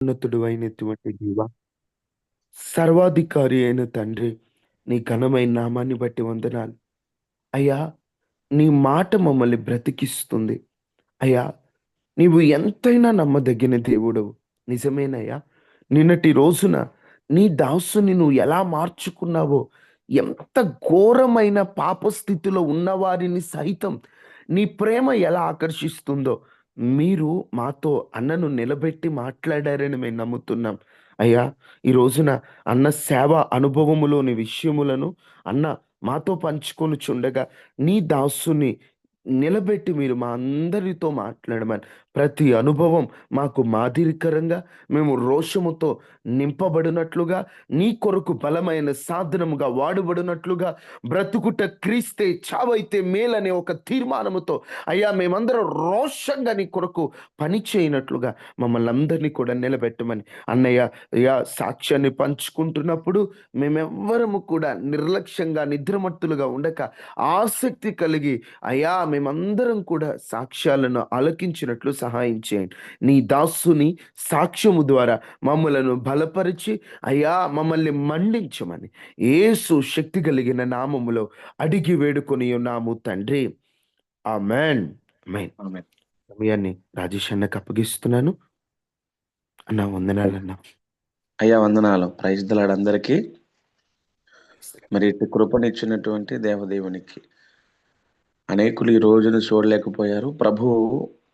ఉన్నతుడు అయినటువంటి దేవా, సర్వాధికారి అయిన తండ్రి, నీ ఘనమైన నామాన్ని బట్టి వందనాలు. అయ్యా, నీ మాట మమ్మల్ని బ్రతికిస్తుంది. అయ్యా, నీవు ఎంతైనా నమ్మదగిన దేవుడవు. నిజమేనయ్యా. నిన్నటి రోజున నీ దాసుని నువ్వు ఎలా మార్చుకున్నావో, ఎంత ఘోరమైన పాప స్థితిలో ఉన్నవారిని సైతం నీ ప్రేమ ఎలా ఆకర్షిస్తుందో మీరు మాతో అన్నను నిలబెట్టి మాట్లాడారని మేము నమ్ముతున్నాం. అయ్యా, ఈ రోజున అన్న సేవ అనుభవములోని విషయములను అన్న మాతో పంచుకొనుచుండగా నీ దాసుని నిలబెట్టి మీరు మా అందరితో మాట్లాడమని, ప్రతి అనుభవం మాకు మాదిరికరంగా మేము రోషముతో నింపబడినట్లుగా, నీ కొరకు బలమైన సాధనముగా వాడబడినట్లుగా, బ్రతుకుట క్రీస్తే చావైతే మేలనే ఒక తీర్మానముతో అయ్యా మేమందరం రోషంగా నీ కొరకు పని చేయనట్లుగా మమ్మల్ని అందరినీ కూడా నిలబెట్టమని. అన్నయ్య అయ్యా, సాక్ష్యాన్ని పంచుకుంటున్నప్పుడు మేమెవ్వరము కూడా నిర్లక్ష్యంగా నిద్రమత్తులుగా ఉండక ఆసక్తి కలిగి అయ్యా మేమందరం కూడా సాక్ష్యాలను ఆలకించినట్లు సహాయం చేయండి. నీ దాసుని సాక్ష్యము ద్వారా మమ్మలను బలపరిచి అయ్యా మమ్మల్ని మండించమని యేసు శక్తి కలిగిన నామములో అడిగి వేడుకొని ఉన్నాము తండ్రి. ఆమెన్. ఆమెన్. ఆమె. సమయాన్ని రాజేష్ అన్నకు అప్పగిస్తున్నాను. అన్న వందనాలన్నా. అయ్యా వందనాలు. ప్రైజ్ దలాడ్ అందరికీ. మరి ఇటు కృపనిచ్చినటువంటి దేవదేవునికి అనేకులు ఈ రోజును చూడలేకపోయారు. ప్రభువు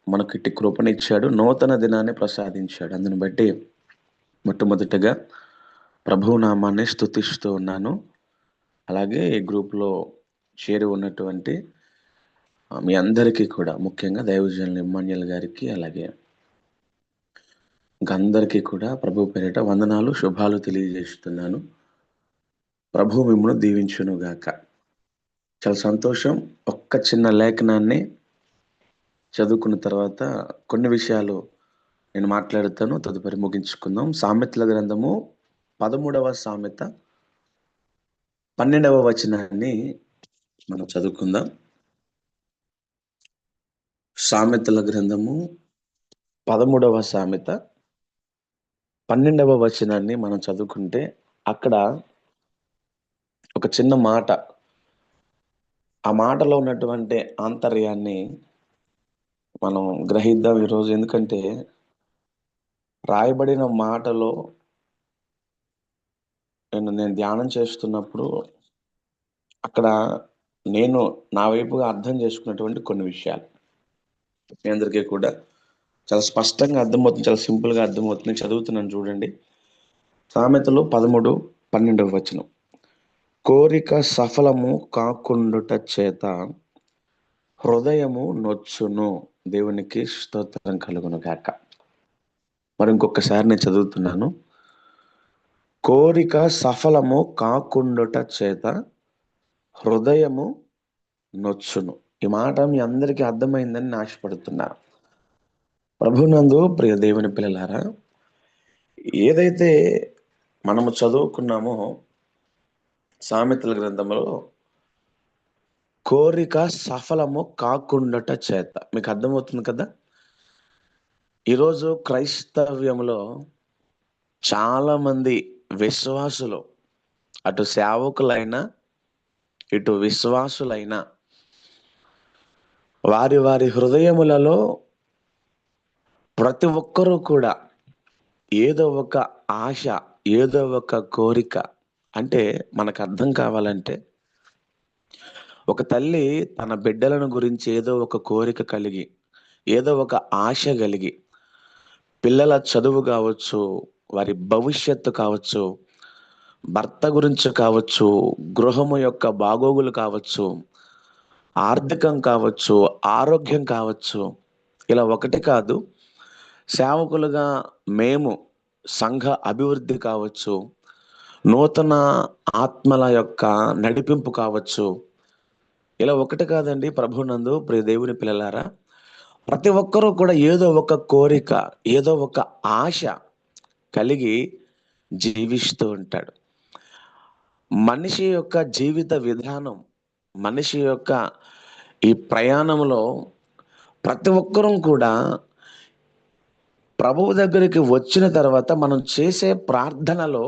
మనకి ఇటు కృపనిచ్చాడు, నూతన దినాన్ని ప్రసాదించాడు. అందుని బట్టి మొట్టమొదటిగా ప్రభువు నామాన్ని స్తుతిస్తూ ఉన్నాను. అలాగే ఈ గ్రూప్లో చేరి ఉన్నటువంటి మీ అందరికీ కూడా, ముఖ్యంగా దైవజనులు ఇమ్మాన్యుల్ గారికి, అలాగే ఇంకా అందరికీ కూడా ప్రభు పేరిట వందనాలు, శుభాలు తెలియజేస్తున్నాను. ప్రభు మిమ్మల్ని దీవించును గాక. చాలా సంతోషం. ఒక్క చిన్న లేఖనాన్ని చదువుకున్న తర్వాత కొన్ని విషయాలు నేను మాట్లాడుతాను, తదుపరి ముగించుకుందాం. సామెతల గ్రంథము 13వ సామెత 12వ వచనాన్ని మనం చదువుకుందాం. సామెతల గ్రంథము 13వ సామెత 12వ వచనాన్ని మనం చదువుకుంటే అక్కడ ఒక చిన్న మాట, ఆ మాటలో ఉన్నటువంటి ఆంతర్యాన్ని మనం గ్రహిద్దాం ఈరోజు. ఎందుకంటే రాయబడిన మాటలో నేను ధ్యానం చేస్తున్నప్పుడు అక్కడ నేను నా వైపుగా అర్థం చేసుకున్నటువంటి కొన్ని విషయాలు మీ అందరికీ కూడా చాలా స్పష్టంగా అర్థమవుతుంది, చాలా సింపుల్గా అర్థమవుతుంది. చదువుతున్నాను చూడండి. సామెతలు 13:12 వచనం. కోరిక సఫలము కాకుండుట చేత హృదయము నొచ్చును. దేవునికి స్తోత్రం కలుగును గాక. మరి ఇంకొకసారి నేను చదువుతున్నాను. కోరిక సఫలము కాకుండుట చేత హృదయము నొచ్చును. ఈ మాట మీ అందరికీ అర్థమైందని నేను ఆశపడుతున్నాను. ప్రభునందు ప్రియ దేవుని పిల్లలారా, ఏదైతే మనము చదువుకున్నామో సామెతల గ్రంథంలో కోరిక సఫలము కాకుండుట చేత, మీకు అర్థమవుతుంది కదా. ఈరోజు క్రైస్తవ్యంలో చాలా మంది విశ్వాసులు, అటు సేవకులైనా ఇటు విశ్వాసులైనా, వారి వారి హృదయములలో ప్రతి ఒక్కరూ కూడా ఏదో ఒక ఆశ, ఏదో ఒక కోరిక. అంటే మనకు అర్థం కావాలంటే, ఒక తల్లి తన బిడ్డలను గురించి ఏదో ఒక కోరిక కలిగి, ఏదో ఒక ఆశ కలిగి, పిల్లల చదువు కావచ్చు, వారి భవిష్యత్తు కావచ్చు, భర్త గురించి కావచ్చు, గృహము యొక్క బాగోగులు కావచ్చు, ఆర్థికం కావచ్చు, ఆరోగ్యం కావచ్చు, ఇలా ఒకటి కాదు, సేవకులుగా మేము సంఘ అభివృద్ధి కావచ్చు, నూతన ఆత్మల యొక్క నడిపింపు కావచ్చు, ఇలా ఒకటి కాదండి. ప్రభునందు ప్రియ దేవుని పిల్లలారా, ప్రతి ఒక్కరూ కూడా ఏదో ఒక కోరిక, ఏదో ఒక ఆశ కలిగి జీవిస్తూ ఉంటాడు. మనిషి యొక్క జీవిత విధానం, మనిషి యొక్క ఈ ప్రయాణంలో ప్రతి ఒక్కరూ కూడా ప్రభువు దగ్గరికి వచ్చిన తర్వాత మనం చేసే ప్రార్థనలో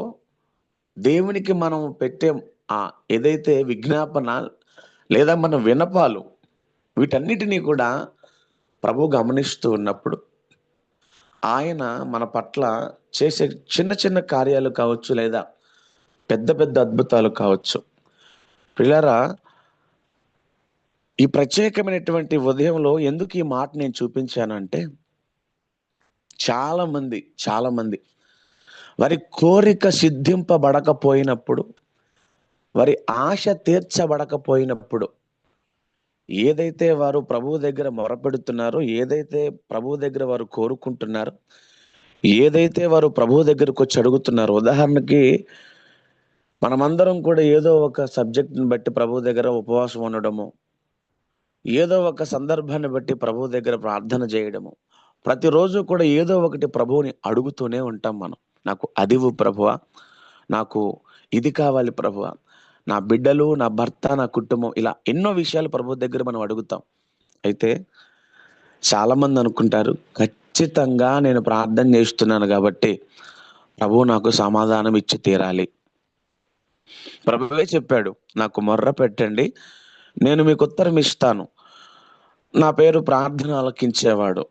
దేవునికి మనం పెట్టే ఆ ఏదైతే విజ్ఞాపన లేదా మన విన్నపాలు వీటన్నిటినీ కూడా ప్రభు గమనిస్తూ ఉన్నప్పుడు ఆయన మన పట్ల చేసే చిన్న చిన్న కార్యాలు కావచ్చు, లేదా పెద్ద పెద్ద అద్భుతాలు కావచ్చు. పిల్లరా, ఈ ప్రత్యేకమైనటువంటి ఉదయంలో ఎందుకు ఈ మాట నేను చూపించానంటే, చాలా మంది వారి కోరిక సిద్ధింపబడకపోయినప్పుడు, వారి ఆశ తీర్చబడకపోయినప్పుడు, ఏదైతే వారు ప్రభువు దగ్గర మొరపెడుతున్నారో, ఏదైతే ప్రభువు దగ్గర వారు కోరుకుంటున్నారో, ఏదైతే వారు ప్రభువు దగ్గరకు వచ్చి అడుగుతున్నారో, ఉదాహరణకి మనమందరం కూడా ఏదో ఒక సబ్జెక్ట్ని బట్టి ప్రభువు దగ్గర ఉపవాసం ఉండడము, ఏదో ఒక సందర్భాన్ని బట్టి ప్రభువు దగ్గర ప్రార్థన చేయడము, ప్రతిరోజు కూడా ఏదో ఒకటి ప్రభువుని అడుగుతూనే ఉంటాం మనం. నాకు అదివు ప్రభువా, నాకు ఇది కావాలి ప్రభువా, నా బిడ్డలు, నా భర్త, నా కుటుంబం, ఇలా ఎన్నో విషయాలు ప్రభు దగ్గర మనం అడుగుతాం. అయితే చాలా మంది అనుకుంటారు, ఖచ్చితంగా నేను ప్రార్థన చేస్తున్నాను కాబట్టి ప్రభువు నాకు సమాధానం ఇచ్చి తీరాలి. ప్రభువే చెప్పాడు, నాకు మొర్ర పెట్టండి, నేను మీకు ఉత్తరం ఇస్తాను, నా పేరు ప్రార్థన ఆలకించేవాడు,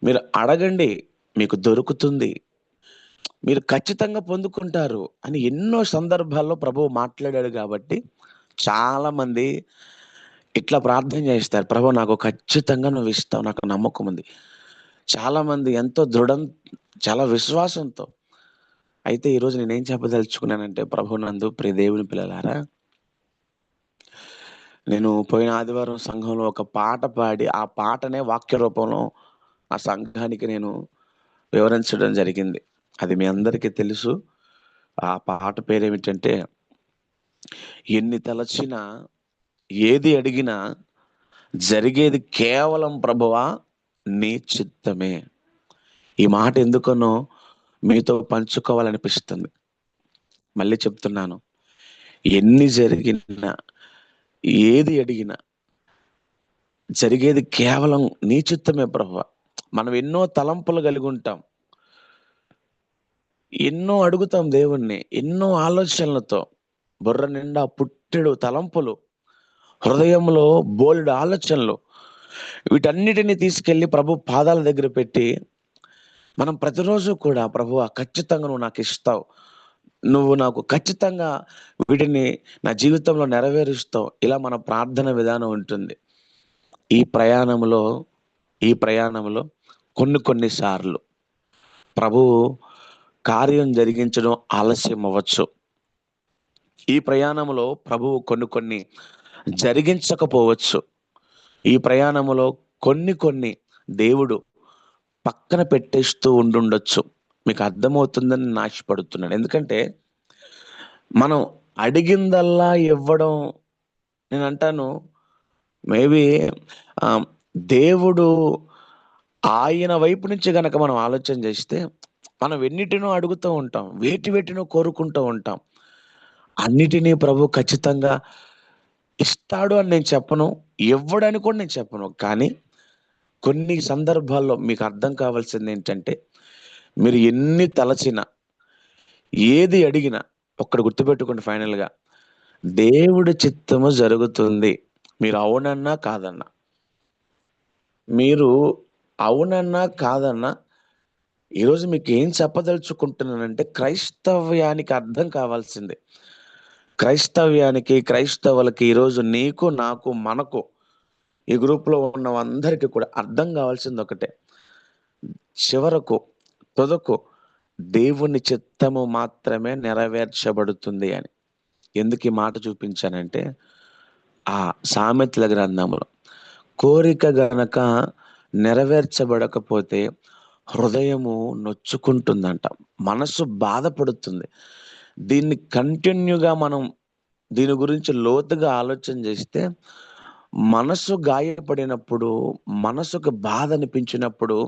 మీరు అడగండి మీకు దొరుకుతుంది, మీరు ఖచ్చితంగా పొందుకుంటారు అని ఎన్నో సందర్భాల్లో ప్రభువు మాట్లాడాడు. కాబట్టి చాలా మంది ఇట్లా ప్రార్థన చేస్తారు, ప్రభు నాకు ఖచ్చితంగా నువ్వు ఇస్తావు, నాకు నమ్మకం ఉంది. చాలా మంది ఎంతో చాలా విశ్వాసంతో. అయితే ఈరోజు నేనేం చెప్పదలుచుకున్నానంటే, ప్రభు నందు ప్రియ దేవుని పిల్లలారా, నేను పోయిన ఆదివారం సంఘంలో ఒక పాట పాడి, ఆ పాటనే వాక్య రూపంలో ఆ సంఘానికి నేను వివరించడం జరిగింది. అది మీ అందరికీ తెలుసు. ఆ పాట పేరేమిటంటే, ఎన్ని తలచినా ఏది అడిగినా జరిగేది కేవలం ప్రభువా నీ చిత్తమే. ఈ మాట ఎందుకనో మీతో పంచుకోవాలనిపిస్తుంది. మళ్ళీ చెప్తున్నాను, ఎన్ని జరిగినా ఏది అడిగినా జరిగేది కేవలం నీ చిత్తమే ప్రభువా. మనం ఎన్నో తలంపులు కలిగి ఉంటాం, ఎన్నో అడుగుతాం దేవుణ్ణి, ఎన్నో ఆలోచనలతో, బుర్ర నిండా పుట్టెడు తలంపులు, హృదయంలో బోలెడు ఆలోచనలు, వీటన్నిటిని తీసుకెళ్లి ప్రభు పాదాల దగ్గర పెట్టి మనం ప్రతిరోజు కూడా, ప్రభువా ఖచ్చితంగా నువ్వు నాకు ఇస్తావు, నువ్వు నాకు ఖచ్చితంగా వీటిని నా జీవితంలో నెరవేరుస్తావు, ఇలా మన ప్రార్థన విధానం ఉంటుంది. ఈ ప్రయాణంలో కొన్ని సార్లు ప్రభువు కార్యం జరిగించడం ఆలస్యం అవ్వచ్చు. ఈ ప్రయాణంలో ప్రభువు కొన్ని జరిగించకపోవచ్చు. ఈ ప్రయాణంలో కొన్ని దేవుడు పక్కన పెట్టేస్తూ ఉండుండొచ్చు. మీకు అర్థమవుతుందని నేను ఆశపడుతున్నాను. ఎందుకంటే మనం అడిగిందల్లా ఇవ్వడం, నేను అంటాను, మేబీ దేవుడు ఆయన వైపు నుంచి గనక మనం ఆలోచన చేస్తే, మనం ఎన్నిటినో అడుగుతూ ఉంటాం, వేటినో కోరుకుంటూ ఉంటాం. అన్నిటినీ ప్రభు ఖచ్చితంగా ఇస్తాడు అని నేను చెప్పను, ఇవ్వడని కూడా నేను చెప్పను. కానీ కొన్ని సందర్భాల్లో మీకు అర్థం కావాల్సింది ఏంటంటే, మీరు ఎన్ని తలచినా ఏది అడిగినా ఒక్కటి గుర్తుపెట్టుకోండి, ఫైనల్గా దేవుడి చిత్తము జరుగుతుంది. మీరు అవునన్నా కాదన్నా, మీరు అవునన్నా కాదన్నా, ఈరోజు మీకు ఏం చెప్పదలుచుకుంటున్నానంటే, క్రైస్తవ్యానికి అర్థం కావాల్సిందే. క్రైస్తవులకి ఈరోజు నీకు, నాకు, మనకు, ఈ గ్రూప్లో ఉన్న అందరికీ కూడా అర్థం కావాల్సింది ఒకటే, చివరకు తుదకు దేవుని చిత్తము మాత్రమే నెరవేర్చబడుతుంది అని. ఎందుకు ఈ మాట చూపించానంటే, ఆ సామెతల గ్రంథంలో కోరిక గనక నెరవేర్చబడకపోతే హృదయము నొచ్చుకుంటుందంట, మనసు బాధపడుతుంది. దీన్ని కంటిన్యూగా మనం దీని గురించి లోతుగా ఆలోచన చేస్తే, మనసు గాయపడినప్పుడు, మనసుకు బాధ అనిపించినప్పుడు,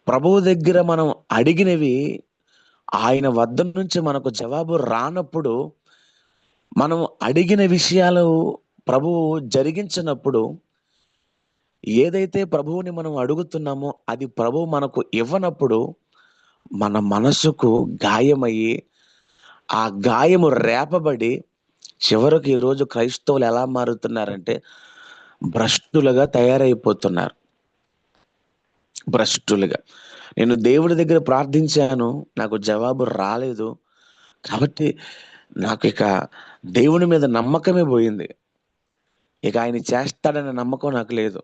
ప్రభువు దగ్గర మనం అడిగినవి ఆయన వద్ద నుంచి మనకు జవాబు రానప్పుడు, మనం అడిగిన విషయాలు ప్రభువు జరిగించినప్పుడు ఏదైతే ప్రభువుని మనం అడుగుతున్నామో అది ప్రభువు మనకు ఇవ్వనప్పుడు మన మనసుకు గాయమయ్యి, ఆ గాయము రేపబడి చివరకు ఈరోజు క్రైస్తవులు ఎలా మారుతున్నారంటే భ్రష్టులుగా తయారైపోతున్నారు. భ్రష్టులుగా. నేను దేవుడి దగ్గర ప్రార్థించాను, నాకు జవాబు రాలేదు. కాబట్టి నాకు ఇక దేవుని మీద నమ్మకమే పోయింది. ఇక ఆయన చేస్తాడనే నమ్మకం నాకు లేదు.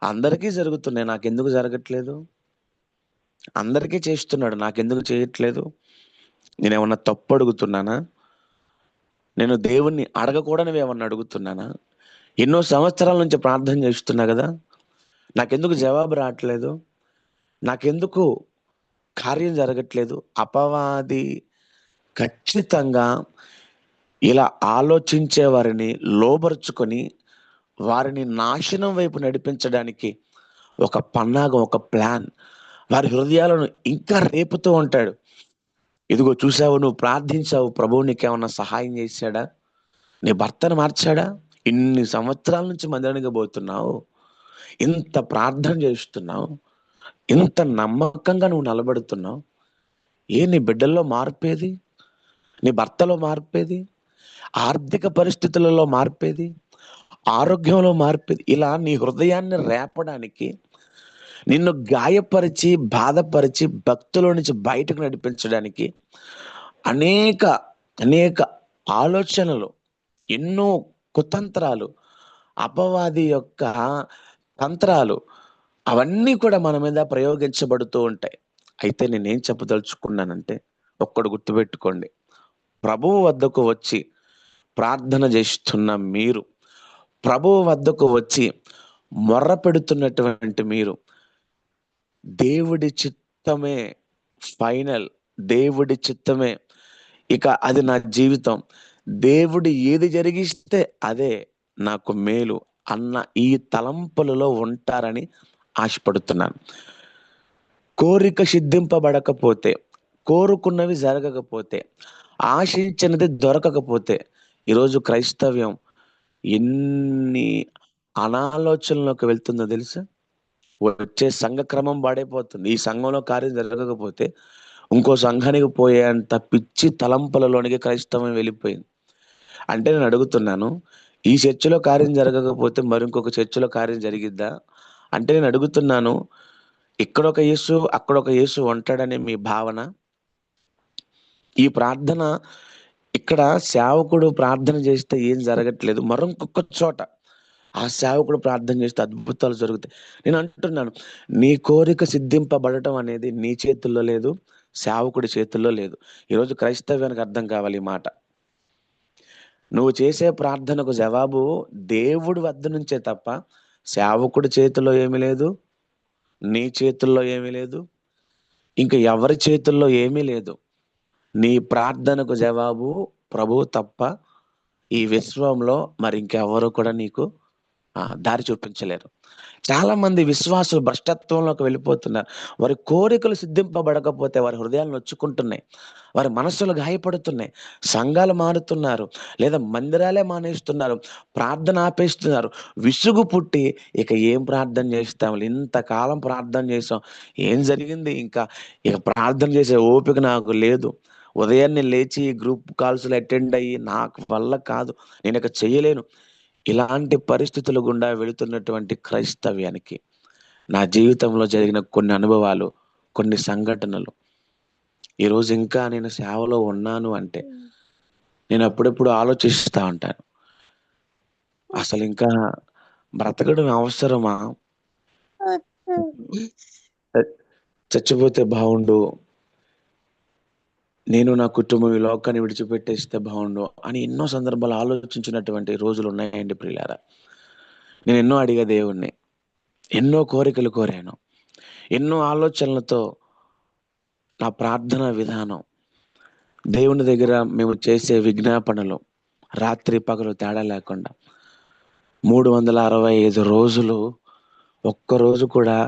అందరికీ జరుగుతున్నాయి, నాకెందుకు జరగట్లేదు? అందరికీ చేస్తున్నాడు, నాకెందుకు చేయట్లేదు? నేనేమన్నా తప్పు అడుగుతున్నానా? నేను దేవుణ్ణి అడగకూడనివి ఏమన్నా అడుగుతున్నానా? ఎన్నో సంవత్సరాల నుంచి ప్రార్థన చేస్తున్నా కదా, నాకెందుకు జవాబు రావట్లేదు? నాకెందుకు కార్యం జరగట్లేదు? అపవాది ఖచ్చితంగా ఇలా ఆలోచించే వారిని లోబరుచుకొని వారిని నాశనం వైపు నడిపించడానికి ఒక పన్నాగం, ఒక ప్లాన్ వారి హృదయాలను ఇంకా రేపుతూ ఉంటాడు. ఇదిగో చూసావు, నువ్వు ప్రార్థించావు, ప్రభువు నీకేమన్నా సహాయం చేశాడా? నీ భర్తను మార్చాడా? ఇన్ని సంవత్సరాల నుంచి మందిరానికి పోతున్నావు, ఇంత ప్రార్థన చేస్తున్నావు, ఇంత నమ్మకంగా నువ్వు నిలబడుతున్నావు, నీ బిడ్డల్లో మార్పేది? నీ భర్తలో మార్పేది? ఆర్థిక పరిస్థితులలో మార్పేది? ఆరోగ్యంలో మార్పేది? ఇలా నీ హృదయాన్ని రేపడానికి, నిన్ను గాయపరిచి బాధపరిచి భక్తుల నుంచి బయటకు నడిపించడానికి అనేక అనేక ఆలోచనలు, ఎన్నో కుతంత్రాలు, అపవాది యొక్క తంత్రాలు, అవన్నీ కూడా మన మీద ప్రయోగించబడుతూ ఉంటాయి. అయితే నేనేం చెప్పదలుచుకున్నానంటే, ఒక్కడు గుర్తుపెట్టుకోండి, ప్రభువు వద్దకు వచ్చి ప్రార్థన చేస్తున్న మీరు, ప్రభువు వద్దకు వచ్చి మొర్ర పెడుతున్నటువంటి మీరు, దేవుడి చిత్తమే ఫైనల్, దేవుడి చిత్తమే ఇక అది నా జీవితం, దేవుడు ఏది జరిగిస్తే అదే నాకు మేలు అన్న ఈ తలంపులలో ఉంటారని ఆశపడుతున్నాను. కోరిక సిద్ధింపబడకపోతే, కోరుకున్నవి జరగకపోతే, ఆశించినది దొరకకపోతే ఈరోజు క్రైస్తవ్యం ఎన్ని అనాలోచనలోకి వెళ్తుందో తెలుసా? వచ్చే సంఘ క్రమం పాడైపోతుంది. ఈ సంఘంలో కార్యం జరగకపోతే ఇంకో సంఘానికి పోయేంత పిచ్చి తలంపులలోనికి క్రైస్తవం వెళ్ళిపోయింది. అంటే నేను అడుగుతున్నాను, ఈ చర్చిలో కార్యం జరగకపోతే మరి ఇంకొక చర్చిలో కార్యం జరిగిద్దా? అంటే నేను అడుగుతున్నాను, ఇక్కడొక యేసు అక్కడొక యేసు ఉంటాడనే మీ భావన? ఈ ప్రార్థన ఇక్కడ సేవకుడు ప్రార్థన చేస్తే ఏం జరగట్లేదు, మరొక చోట ఆ సేవకుడు ప్రార్థన చేస్తే అద్భుతాలు జరుగుతాయి. నేను అంటున్నాను, నీ కోరిక సిద్ధింపబడటం అనేది నీ చేతుల్లో లేదు, సేవకుడి చేతుల్లో లేదు. ఈరోజు క్రైస్తవ్యానికి అర్థం కావాలి ఈ మాట. నువ్వు చేసే ప్రార్థనకు జవాబు దేవుడి వద్ద నుంచే తప్ప సేవకుడి చేతుల్లో ఏమీ లేదు, నీ చేతుల్లో ఏమీ లేదు, ఇంకా ఎవరి చేతుల్లో ఏమీ లేదు. నీ ప్రార్థనకు జవాబు ప్రభువు తప్ప ఈ విశ్వంలో మరి ఇంకెవరు కూడా నీకు దారి చూపించలేరు. చాలా మంది విశ్వాసులు భ్రష్టత్వంలోకి వెళ్ళిపోతున్నారు. వారి కోరికలు సిద్ధింపబడకపోతే వారి హృదయాలు నొచ్చుకుంటున్నాయి, వారి మనస్సులు గాయపడుతున్నాయి, సంఘాలు మారుతున్నారు, లేదా మందిరాలే మానేస్తున్నారు, ప్రార్థన ఆపేస్తున్నారు. విసుగు పుట్టి ఇక ఏం ప్రార్థన చేస్తాం, ఇంతకాలం ప్రార్థన చేసాం, ఏం జరిగింది, ఇంకా ఇక ప్రార్థన చేసే ఓపిక నాకు లేదు, ఉదయాన్నే లేచి గ్రూప్ కాల్స్లో అటెండ్ అయ్యి నాకు వల్ల కాదు, నేను ఇక చెయ్యలేను. ఇలాంటి పరిస్థితుల గుండా వెళుతున్నటువంటి క్రైస్తవ్యానికి నా జీవితంలో జరిగిన కొన్ని అనుభవాలు, కొన్ని సంఘటనలు, ఈరోజు ఇంకా నేను సేవలో ఉన్నాను అంటే నేను అప్పుడప్పుడు ఆలోచిస్తూ ఉంటాను, అసలు ఇంకా బ్రతకడం అవసరమా? చచ్చిపోతే బాగుండు, నేను నా కుటుంబం ఈ లోకాన్ని విడిచిపెట్టేస్తే బాగుండు అని ఎన్నో సందర్భాలు ఆలోచించినటువంటి రోజులు ఉన్నాయండి ప్రియులారా. నేను ఎన్నో అడిగా దేవుణ్ణి, ఎన్నో కోరికలు కోరాను, ఎన్నో ఆలోచనలతో నా ప్రార్థన విధానం, దేవుని దగ్గర మేము చేసే విజ్ఞాపనలు రాత్రి పగలు తేడా లేకుండా 365 రోజులు ఒక్కరోజు కూడా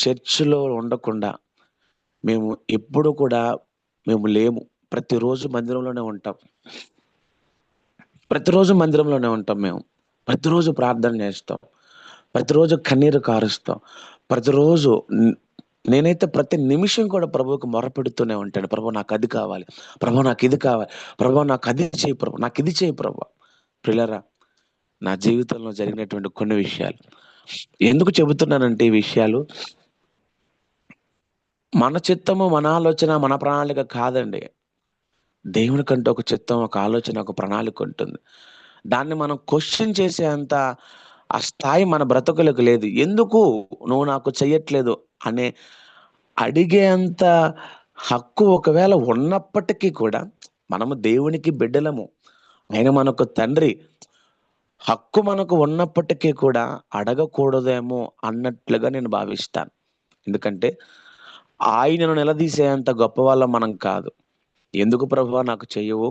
చర్చిలో ఉండకుండా మేము ఎప్పుడు కూడా మేము లేము. ప్రతిరోజు మందిరంలోనే ఉంటాం, ప్రతిరోజు మందిరంలోనే ఉంటాం, మేము ప్రతిరోజు ప్రార్థన చేస్తాం, ప్రతిరోజు కన్నీరు కారుస్తాం. ప్రతిరోజు నేనైతే ప్రతి నిమిషం కూడా ప్రభువుకు మొరపెడుతూనే ఉంటాను. ప్రభు నాకు అది కావాలి, ప్రభు నాకు ఇది కావాలి, ప్రభు నాకు అది చేయి, ప్రభు నాకు ఇది చేయి ప్రభు. ప్రియులారా, నా జీవితంలో జరిగినటువంటి కొన్ని విషయాలు ఎందుకు చెబుతున్నానంటే, ఈ విషయాలు మన చిత్తము, మన ఆలోచన, మన ప్రణాళిక కాదండి. దేవునికంటూ ఒక చిత్తం, ఒక ఆలోచన, ఒక ప్రణాళిక ఉంటుంది. దాన్ని మనం క్వెషన్ చేసేంత ఆ స్థాయి మన బ్రతుకులకు లేదు. ఎందుకు నువ్వు నాకు చెయ్యట్లేదు అనే అడిగేంత హక్కు ఒకవేళ ఉన్నప్పటికీ కూడా, మనము దేవునికి బిడ్డలము, ఆయన మనకు తండ్రి. హక్కు మనకు ఉన్నప్పటికీ కూడా అడగకూడదేమో అన్నట్లుగా నేను భావిస్తాను. ఎందుకంటే ఆయనను నిలదీసేంత గొప్పవాళ్ళం మనం కాదు. ఎందుకు ప్రభువా నాకు చెయ్యవు?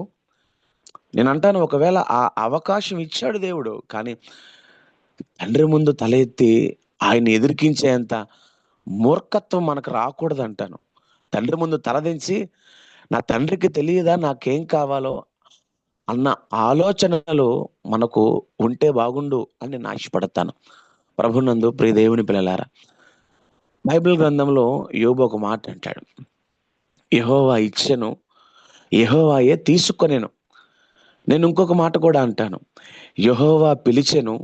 నేనంటాను, ఒకవేళ ఆ అవకాశం ఇచ్చాడు దేవుడు. కానీ తండ్రి ముందు తల ఎత్తి ఆయన్ని ఎదిరికించేంత మూర్ఖత్వం మనకు రాకూడదంటాను. తండ్రి ముందు తలదించి, నా తండ్రికి తెలియదా నాకేం కావాలో అన్న ఆలోచనలు మనకు ఉంటే బాగుండు అని నేను ఆశపడతాను. ప్రభునందు ప్రియ దేవుని పిల్లలారా, బైబిల్ గ్రంథంలో యోబు ఒక మాట అంటాడు. యెహోవా ఇచ్చెను, యెహోవాయే తీసుకొనెను. నేను ఇంకొక మాట కూడా అంటాను. యెహోవా పిలిచెను,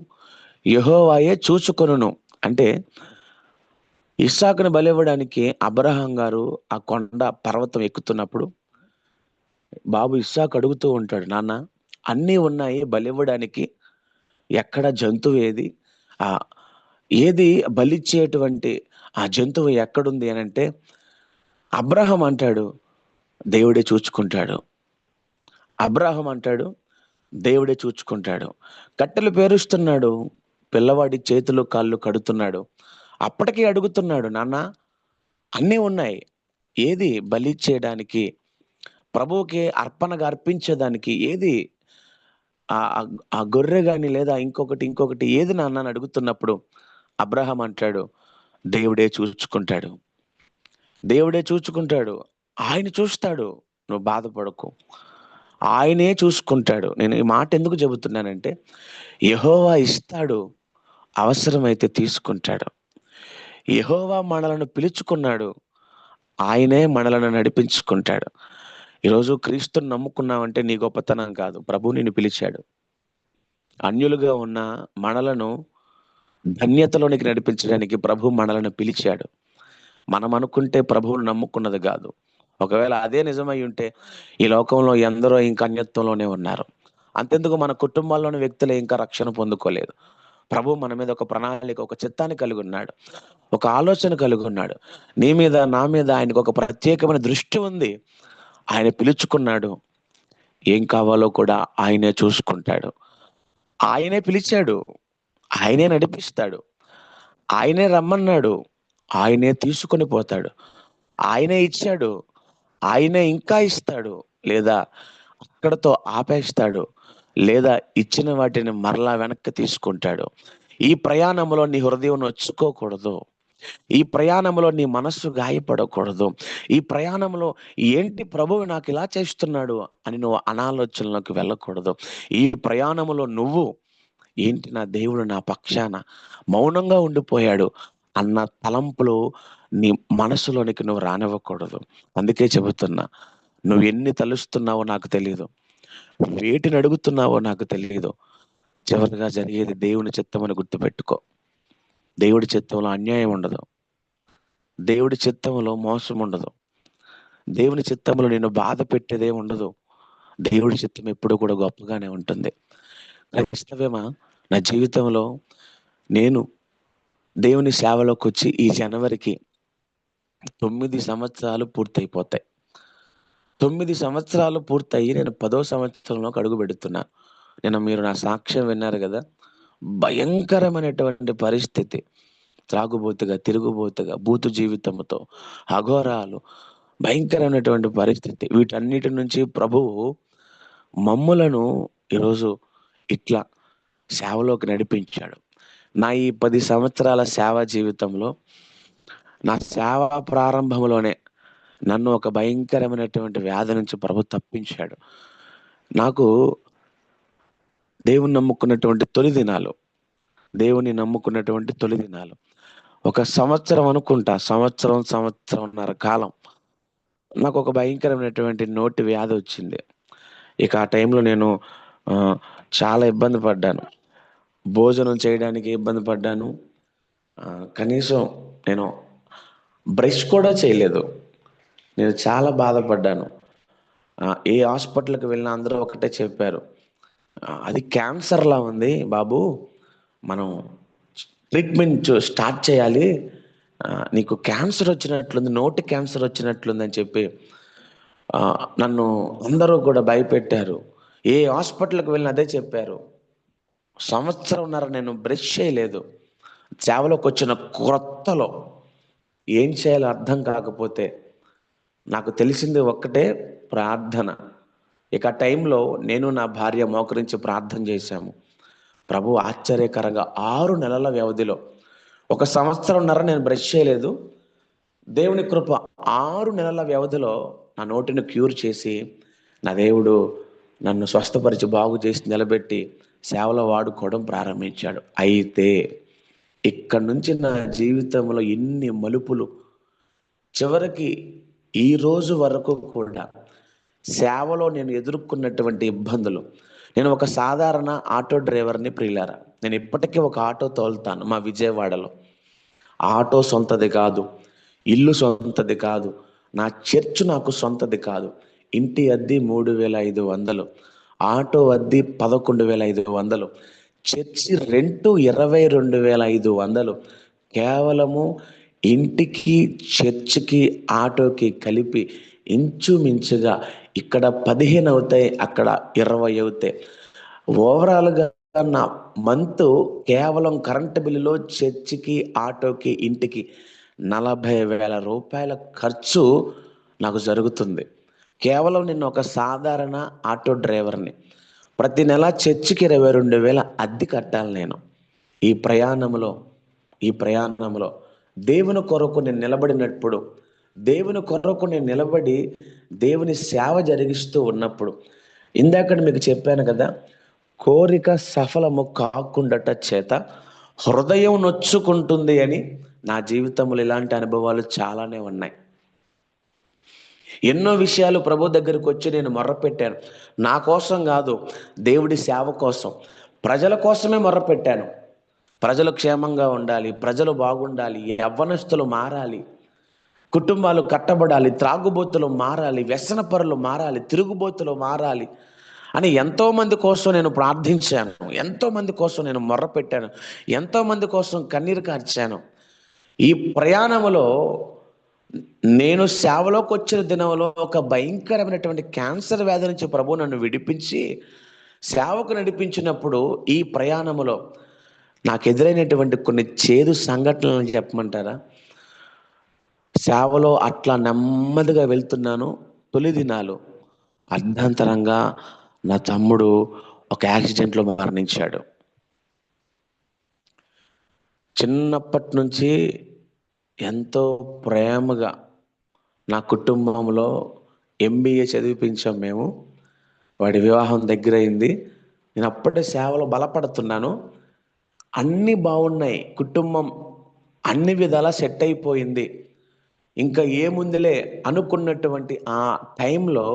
యెహోవాయే చూచుకొనును. అంటే ఇస్సాకును బలివ్వడానికి అబ్రహాం గారు ఆ కొండ పర్వతం ఎక్కుతున్నప్పుడు బాబు ఇస్సాకు అడుగుతూ ఉంటాడు, నాన్న అన్నీ ఉన్నాయి బలివ్వడానికి, ఎక్కడ జంతువు ఏది, ఆ ఏది బలిచ్చేటువంటి ఆ జంతువు ఎక్కడుంది అని అంటే, అబ్రహాం అంటాడు, దేవుడే చూచుకుంటాడు. అబ్రహాం అంటాడు, దేవుడే చూచుకుంటాడు. కట్టెలు పేరుస్తున్నాడు, పిల్లవాడి చేతులు కాళ్ళు కడుతున్నాడు. అప్పటికి అడుగుతున్నాడు, నాన్న అన్నీ ఉన్నాయి, ఏది బలి చేయడానికి, ప్రభువుకి అర్పణగా అర్పించేదానికి ఏది, ఆ ఆ ఆ గొర్రె గాని లేదా ఇంకొకటి ఏది నాన్న అని అడుగుతున్నప్పుడు అబ్రహాం అంటాడు, దేవుడే చూచుకుంటాడు, దేవుడే చూచుకుంటాడు, ఆయన చూస్తాడు, నువ్వు బాధపడకు, ఆయనే చూసుకుంటాడు. నేను ఈ మాట ఎందుకు చెబుతున్నానంటే, యెహోవా ఇస్తాడు, అవసరమైతే తీసుకుంటాడు. యెహోవా మనలను పిలుచుకున్నాడు, ఆయనే మనలను నడిపించుకుంటాడు. ఈరోజు క్రీస్తుని నమ్ముకున్నావంటే నీ గొప్పతనం కాదు, ప్రభు నిన్ను పిలిచాడు. అన్యులుగా ఉన్న మనలను ధన్యతలోనికి నడిపించడానికి ప్రభు మనలను పిలిచాడు. మనం అనుకుంటే ప్రభువును నమ్ముకున్నది కాదు. ఒకవేళ అదే నిజమై ఉంటే ఈ లోకంలో ఎందరో ఇంకా అన్యత్వంలోనే ఉన్నారు. అంతెందుకు, మన కుటుంబాల్లోని వ్యక్తులే ఇంకా రక్షణ పొందుకోలేదు. ప్రభు మన మీద ఒక ప్రణాళిక, ఒక చిత్తాన్ని కలిగి ఉన్నాడు, ఒక ఆలోచన కలిగి ఉన్నాడు. నీ మీద, నా మీద ఆయనకు ఒక ప్రత్యేకమైన దృష్టి ఉంది. ఆయన పిలుచుకున్నాడు, ఏం కావాలో కూడా ఆయనే చూసుకుంటాడు. ఆయనే పిలిచాడు, ఆయనే నడిపిస్తాడు, ఆయనే రమ్మన్నాడు, ఆయనే తీసుకొని పోతాడు, ఆయనే ఇచ్చాడు, ఆయనే ఇంకా ఇస్తాడు, లేదా అక్కడతో ఆపేస్తాడు, లేదా ఇచ్చిన వాటిని మరలా వెనక్కి తీసుకుంటాడు. ఈ ప్రయాణంలో నీ హృదయం నొచ్చుకోకూడదు. ఈ ప్రయాణంలో నీ మనస్సు గాయపడకూడదు. ఈ ప్రయాణంలో ఏంటి ప్రభువు నాకు ఇలా చేస్తున్నాడు అని నువ్వు అనాలోచనలోకి వెళ్ళకూడదు. ఈ ప్రయాణంలో నువ్వు ఏంటి, నా దేవుడు నా పక్షాన మౌనంగా ఉండిపోయాడు అన్న తలంపులు నీ మనసులోనికి నువ్వు రానివ్వకూడదు. అందుకే చెబుతున్నా, నువ్వు ఎన్ని తలుస్తున్నావో నాకు తెలియదు, వేటిని అడుగుతున్నావో నాకు తెలియదు, చివరిగా జరిగేది దేవుని చిత్తమని గుర్తుపెట్టుకో. దేవుడి చిత్తంలో అన్యాయం ఉండదు, దేవుడి చిత్తంలో మోసం ఉండదు, దేవుని చిత్తంలో నిన్ను బాధ పెట్టేదే ఉండదు. దేవుడి చిత్తం ఎప్పుడు కూడా గొప్పగానే ఉంటుంది. క్రైస్తవేమా, నా జీవితంలో నేను దేవుని సేవలోకి వచ్చి ఈ జనవరికి 9 సంవత్సరాలు పూర్తయిపోతాయి. 9 సంవత్సరాలు పూర్తయి నేను 10వ సంవత్సరంలోకి అడుగు పెడుతున్నాను. మీరు నా సాక్ష్యం విన్నారు కదా, భయంకరమైనటువంటి పరిస్థితి, త్రాగుబోతుగా, తిరుగుబోతుగా, బూతు జీవితంతో, అఘోరాలు, భయంకరమైనటువంటి పరిస్థితి. వీటన్నిటి నుంచి ప్రభువు మమ్ములను ఈరోజు ఇట్లా సేవలోకి నడిపించాడు. నా ఈ 10 సంవత్సరాల సేవా జీవితంలో, నా సేవా ప్రారంభంలోనే నన్ను ఒక భయంకరమైనటువంటి వ్యాధి నుంచి ప్రభు తప్పించాడు. నాకు దేవుని నమ్ముకున్నటువంటి తొలి దినాలు, దేవుని నమ్ముకున్నటువంటి తొలి దినాలు. ఒక సంవత్సరం అనుకుంటా, సంవత్సరంన్నర కాలం నాకు ఒక భయంకరమైనటువంటి నోటి వ్యాధి వచ్చింది. ఇక ఆ టైంలో నేను ఆ, చాలా ఇబ్బంది పడ్డాను. భోజనం చేయడానికి ఇబ్బంది పడ్డాను. ఆ, కనీసం నేను బ్రష్ కూడా చేయలేదు. నేను చాలా బాధపడ్డాను. ఏ హాస్పిటల్కి వెళ్ళినా అందరూ ఒకటే చెప్పారు, అది క్యాన్సర్లా ఉంది బాబు, మనం ట్రీట్మెంట్ స్టార్ట్ చేయాలి, నీకు క్యాన్సర్ వచ్చినట్లుంది, నోటి క్యాన్సర్ వచ్చినట్లుంది అని చెప్పి ఆ, నన్ను అందరూ కూడా భయపెట్టారు. ఏ హాస్పిటల్కి వెళ్ళినా అదే చెప్పారు. సంవత్సరంన్నర నేను బ్రష్ చేయలేదు. సేవలోకి వచ్చిన క్రొత్తలో ఏం చేయాలో అర్థం కాకపోతే నాకు తెలిసింది ఒక్కటే, ప్రార్థన. ఇక ఆ టైంలో నేను నా భార్య మోకరించి ప్రార్థన చేశాము. ప్రభు ఆశ్చర్యకరంగా 6 నెలల వ్యవధిలో, ఒక సంవత్సరంన్నర నేను బ్రష్ చేయలేదు. దేవుని కృప 6 నెలల వ్యవధిలో నా నోటిని క్యూర్ చేసి, నా దేవుడు నన్ను స్వస్థపరిచి బాగు చేసి నిలబెట్టి సేవలో వాడుకోవడం ప్రారంభించాడు. అయితే ఇక్కడి నుంచి నా జీవితంలో ఎన్ని మలుపులు, చివరికి ఈ రోజు వరకు కూడా సేవలో నేను ఎదుర్కొన్నటువంటి ఇబ్బందులు. నేను ఒక సాధారణ ఆటో డ్రైవర్ని ప్రియులారా. నేను ఇప్పటికీ ఒక ఆటో తోలుతాను మా విజయవాడలో. ఆటో సొంతది కాదు, ఇల్లు సొంతది కాదు, నా చర్చ్ నాకు సొంతది కాదు. ఇంటి అద్దె 3,500, ఆటో అద్దె 11,500, చర్చి రెంటు 22,500. కేవలము ఇంటికి చర్చికి ఆటోకి కలిపి ఇంచుమించుగా ఇక్కడ 15 అవుతాయి, అక్కడ 20 అవుతాయి. ఓవరాల్గా నా మంత్ కేవలం కరెంటు బిల్లులో చర్చికి ఆటోకి ఇంటికి 40,000 రూపాయల ఖర్చు నాకు జరుగుతుంది. కేవలం నేను ఒక సాధారణ ఆటో డ్రైవర్ని. ప్రతి నెల చర్చికి 22,000 అద్దె కట్టాలి నేను. ఈ ప్రయాణంలో ఈ ప్రయాణంలో దేవుని కొరకు నేను నిలబడినప్పుడు, దేవుని కొరకు నేను నిలబడి దేవుని సేవ జరిగిస్తూ ఉన్నప్పుడు, ఇందాక మీకు చెప్పాను కదా, కోరిక సఫలము కాకుండాట చేత హృదయం నొచ్చుకుంటుంది అని. నా జీవితంలో ఇలాంటి అనుభవాలు చాలానే ఉన్నాయి. ఎన్నో విషయాలు ప్రభు దగ్గరికి వచ్చి నేను మొర్రపెట్టాను. నా కోసం కాదు, దేవుడి సేవ కోసం, ప్రజల కోసమే మొర్రపెట్టాను. ప్రజలు క్షేమంగా ఉండాలి, ప్రజలు బాగుండాలి, యవ్వనస్తులు మారాలి, కుటుంబాలు కట్టబడాలి, త్రాగుబోతులు మారాలి, వ్యసనపరులు మారాలి, తిరుగుబోతులు మారాలి అని ఎంతో మంది కోసం నేను ప్రార్థించాను. ఎంతో మంది కోసం నేను మొర్రపెట్టాను. ఎంతో మంది కోసం కన్నీరు కార్చాను. ఈ ప్రయాణంలో నేను సేవలోకి వచ్చిన దినంలో ఒక భయంకరమైనటువంటి క్యాన్సర్ వ్యాధి నుంచి ప్రభు నన్ను విడిపించి సేవకు నడిపించినప్పుడు, ఈ ప్రయాణంలో నాకు ఎదురైనటువంటి కొన్ని చేదు సంఘటనలను చెప్పమంటారా? సేవలో అట్లా నెమ్మదిగా వెళ్తున్నాను. తొలి దినాలు అర్ధాంతరంగా నా తమ్ముడు ఒక యాక్సిడెంట్లో మరణించాడు. చిన్నప్పటి నుంచి ఎంతో ప్రేమగా నా కుటుంబంలో MBA చదివిపించాం మేము. వాడి వివాహం దగ్గరైంది. నేను అప్పుడే సేవలో బలపడుతున్నాను. అన్నీ బాగున్నాయి, కుటుంబం అన్ని విధాలా సెట్ అయిపోయింది. ఇంకా ఏముందిలే అనుకున్నటువంటి ఆ టైంలో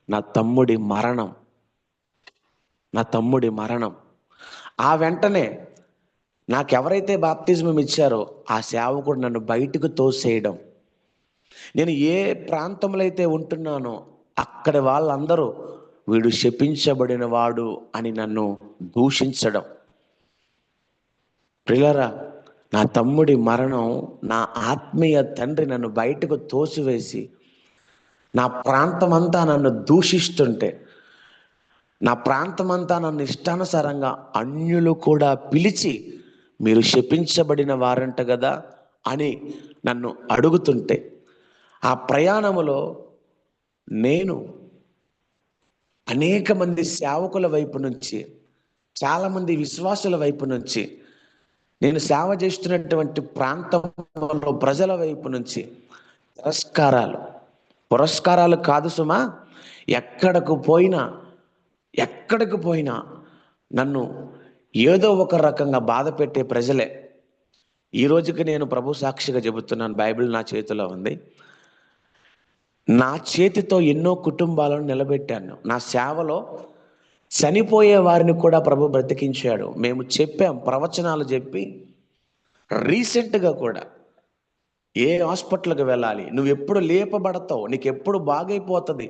నా తమ్ముడి మరణం. నా తమ్ముడి మరణం ఆ వెంటనే నాకెవరైతే బాప్తిజం ఇచ్చారో ఆ సేవకుడు నన్ను బయటకు తోసేయడం. నేను ఏ ప్రాంతంలో అయితే ఉంటున్నానో అక్కడ వాళ్ళందరూ వీడు శపించబడిన వాడు అని నన్ను దూషించడం. ప్రియులారా, నా తమ్ముడి మరణం, నా ఆత్మీయ తండ్రి నన్ను బయటకు తోసివేసి నా ప్రాంతమంతా నన్ను దూషిస్తుంటే, నా ప్రాంతమంతా నన్ను ఇష్టానుసారంగా అన్యులు కూడా పిలిచి మీరు శపించబడిన వారంట కదా అని నన్ను అడుగుతుంటే, ఆ ప్రయాణములో నేను అనేక మంది సేవకుల వైపు నుంచి, చాలామంది విశ్వాసుల వైపు నుంచి, నేను సేవ చేస్తున్నటువంటి ప్రాంతంలో ప్రజల వైపు నుంచి పురస్కారాలు కాదు సుమా, ఎక్కడికి పోయినా నన్ను ఏదో ఒక రకంగా బాధ పెట్టే ప్రజలే. ఈ రోజుకి నేను ప్రభు సాక్షిగా చెబుతున్నాను, బైబిల్ నా చేతిలో ఉంది. నా చేతితో ఎన్నో కుటుంబాలను నిలబెట్టాను. నా సేవలో చనిపోయే వారిని కూడా ప్రభు బ్రతికించాడు. మేము చెప్పాం, ప్రవచనాలు చెప్పి రీసెంట్గా కూడా ఏ హాస్పిటల్కి వెళ్ళాలి, నువ్వు ఎప్పుడు లేపబడతావు, నీకు ఎప్పుడు బాగైపోతుంది,